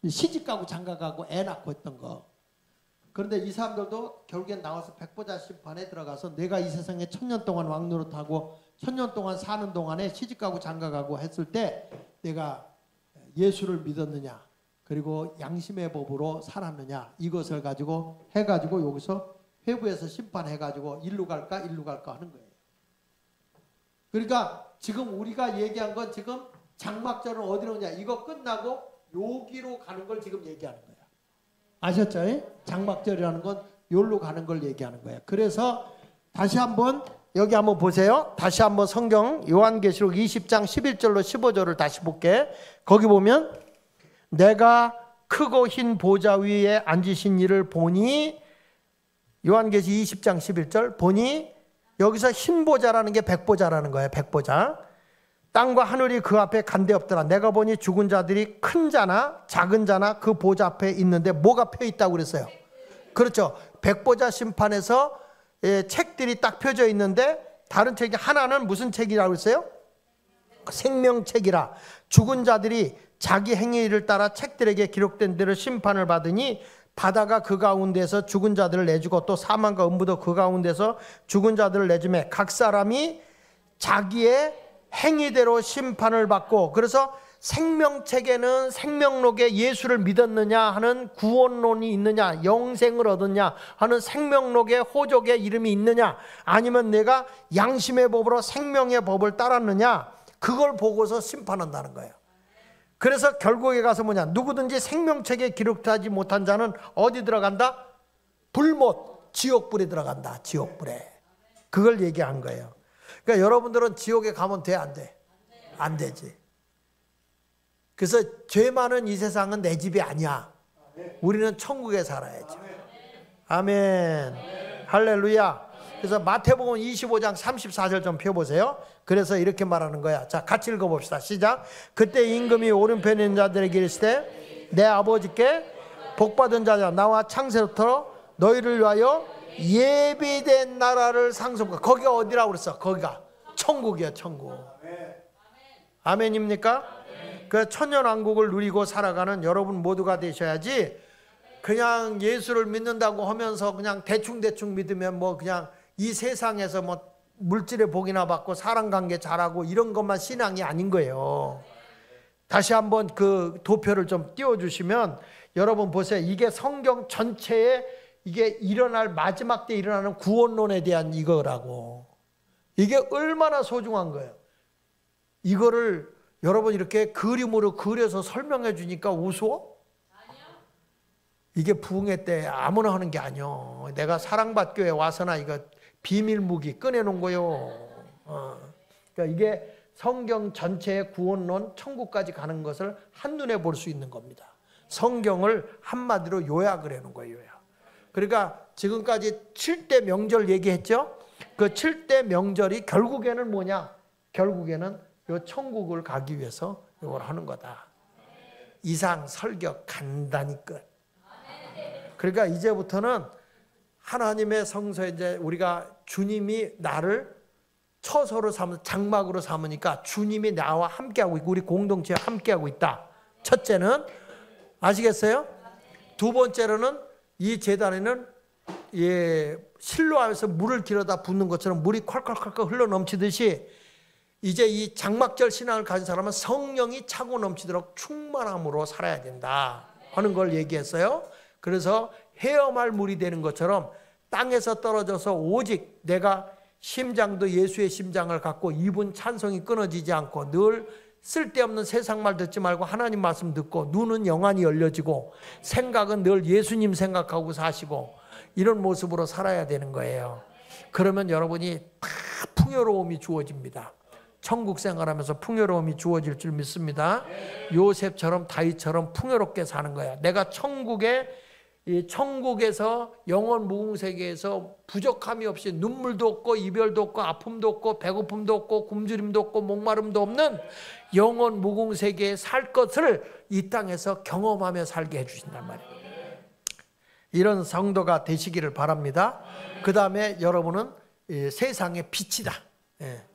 시집가고 장가가고 애 낳고 했던 거. 그런데 이 사람들도 결국엔 나와서 백보자 심판에 들어가서 내가 이 세상에 1000년 동안 왕노릇하고 1000년 동안 사는 동안에 시집가고 장가가고 했을 때 내가 예수를 믿었느냐, 그리고 양심의 법으로 살았느냐, 이것을 가지고 해가지고 여기서 회부에서 심판해가지고 일로 갈까 하는 거예요. 그러니까 지금 우리가 얘기한 건 지금 장막절은 어디로 오냐, 이거 끝나고 여기로 가는 걸 지금 얘기하는 거예요. 아셨죠? 장막절이라는 건 여기로 가는 걸 얘기하는 거예요. 그래서 다시 한번 여기 한번 보세요. 다시 한번 성경 요한계시록 20장 11절로 15절을 다시 볼게. 거기 보면 내가 크고 흰 보좌 위에 앉으신 이를 보니, 요한계시 20장 11절 보니, 여기서 흰 보좌라는 게 백보좌라는 거예요. 백보좌. 땅과 하늘이 그 앞에 간데 없더라. 내가 보니 죽은 자들이 큰 자나 작은 자나 그 보좌 앞에 있는데 뭐가 펴 있다고 그랬어요? 그렇죠. 백보좌 심판에서 책들이 딱 펴져 있는데 다른 책이 하나는 무슨 책이라고 했어요? 생명책이라. 죽은 자들이 자기 행위를 따라 책들에게 기록된 대로 심판을 받으니 바다가 그 가운데서 죽은 자들을 내주고 또 사망과 음부도 그 가운데서 죽은 자들을 내주매 각 사람이 자기의 행위대로 심판을 받고, 그래서 생명책에는 생명록에 예수를 믿었느냐 하는 구원론이 있느냐, 영생을 얻었냐 하는 생명록에 호족의 이름이 있느냐, 아니면 내가 양심의 법으로 생명의 법을 따랐느냐, 그걸 보고서 심판한다는 거예요. 그래서 결국에 가서 뭐냐, 누구든지 생명책에 기록하지 못한 자는 어디 들어간다? 불못, 지옥불에 들어간다. 지옥불에. 그걸 얘기한 거예요. 그러니까 여러분들은 지옥에 가면 돼, 안 돼? 안 되지. 그래서 죄 많은 이 세상은 내 집이 아니야. 우리는 천국에 살아야지. 아멘. 할렐루야. 그래서 마태복음 25장 34절 좀 펴보세요. 그래서 이렇게 말하는 거야. 자, 같이 읽어봅시다. 시작. 그때 임금이 오른편에 있는 자들에게 이르시되 내 아버지께 복받은 자자 나와 창세부터 너희를 위하여 예비된 나라를 상속하라. 거기가 어디라고 그랬어? 거기가 천국이야, 천국. 아멘입니까? 그 천년왕국을 누리고 살아가는 여러분 모두가 되셔야지, 그냥 예수를 믿는다고 하면서 그냥 대충 믿으면 뭐 그냥 이 세상에서 뭐 물질의 복이나 받고 사람관계 잘하고 이런 것만 신앙이 아닌 거예요. 다시 한번 그 도표를 좀 띄워주시면 여러분 보세요. 이게 성경 전체에 이게 일어날 마지막 때 일어나는 구원론에 대한 이거라고. 이게 얼마나 소중한 거예요. 이거를 여러분 이렇게 그림으로 그려서 설명해 주니까 우스워? 이게 부흥회 때 아무나 하는 게 아니요. 내가 사랑받교회 와서나 이거 비밀 무기 꺼내놓은 거요. 그러니까 이게 성경 전체의 구원론, 천국까지 가는 것을 한눈에 볼 수 있는 겁니다. 성경을 한마디로 요약을 해놓은 거예요. 요약. 그러니까 지금까지 7대 명절 얘기했죠. 그 7대 명절이 결국에는 뭐냐? 결국에는 요 천국을 가기 위해서 이걸 하는 거다. 이상 설교 간단히 끝. 그러니까 이제부터는 하나님의 성소에 이제 우리가 주님이 나를 처소로 삼으 장막으로 삼으니까 주님이 나와 함께하고 있고 우리 공동체와 함께하고 있다. 첫째는 아시겠어요? 두 번째로는 이 제단에는 실로하면서 물을 길어다 붓는 것처럼 물이 콸콸콸콸 흘러 넘치듯이 이제 이 장막절 신앙을 가진 사람은 성령이 차고 넘치도록 충만함으로 살아야 된다 하는 걸 얘기했어요. 그래서 헤엄할 물이 되는 것처럼 땅에서 떨어져서 오직 내가 심장도 예수의 심장을 갖고 입은 찬송이 끊어지지 않고 늘 쓸데없는 세상 말 듣지 말고 하나님 말씀 듣고 눈은 영안이 열려지고 생각은 늘 예수님 생각하고 사시고 이런 모습으로 살아야 되는 거예요. 그러면 여러분이 다 풍요로움이 주어집니다. 천국 생활하면서 풍요로움이 주어질 줄 믿습니다. 요셉처럼 다윗처럼 풍요롭게 사는 거야. 내가 천국에서 영원 무궁세계에서 부족함이 없이 눈물도 없고 이별도 없고 아픔도 없고 배고픔도 없고 굶주림도 없고 목마름도 없는 영원 무궁세계에 살 것을 이 땅에서 경험하며 살게 해주신단 말이에요. 이런 성도가 되시기를 바랍니다. 그 다음에 여러분은 세상의 빛이다.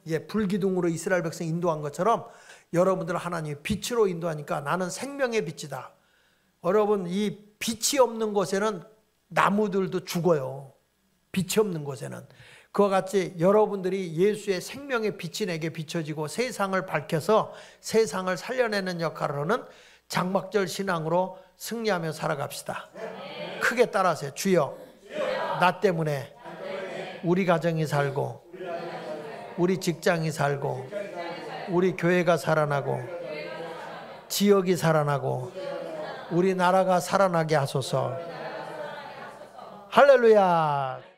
이게 불기둥으로 이스라엘 백성 인도한 것처럼 여러분들 하나님의 빛으로 인도하니까 나는 생명의 빛이다. 여러분 이 빛이 없는 곳에는 나무들도 죽어요. 빛이 없는 곳에는. 그와 같이 여러분들이 예수의 생명의 빛이 내게 비춰지고 세상을 밝혀서 세상을 살려내는 역할을 하는 장막절 신앙으로 승리하며 살아갑시다. 크게 따라하세요. 주여, 나 때문에 우리 가정이 살고 우리 직장이 살고 우리 교회가 살아나고 지역이 살아나고 우리 나라가 살아나게 하소서. 할렐루야.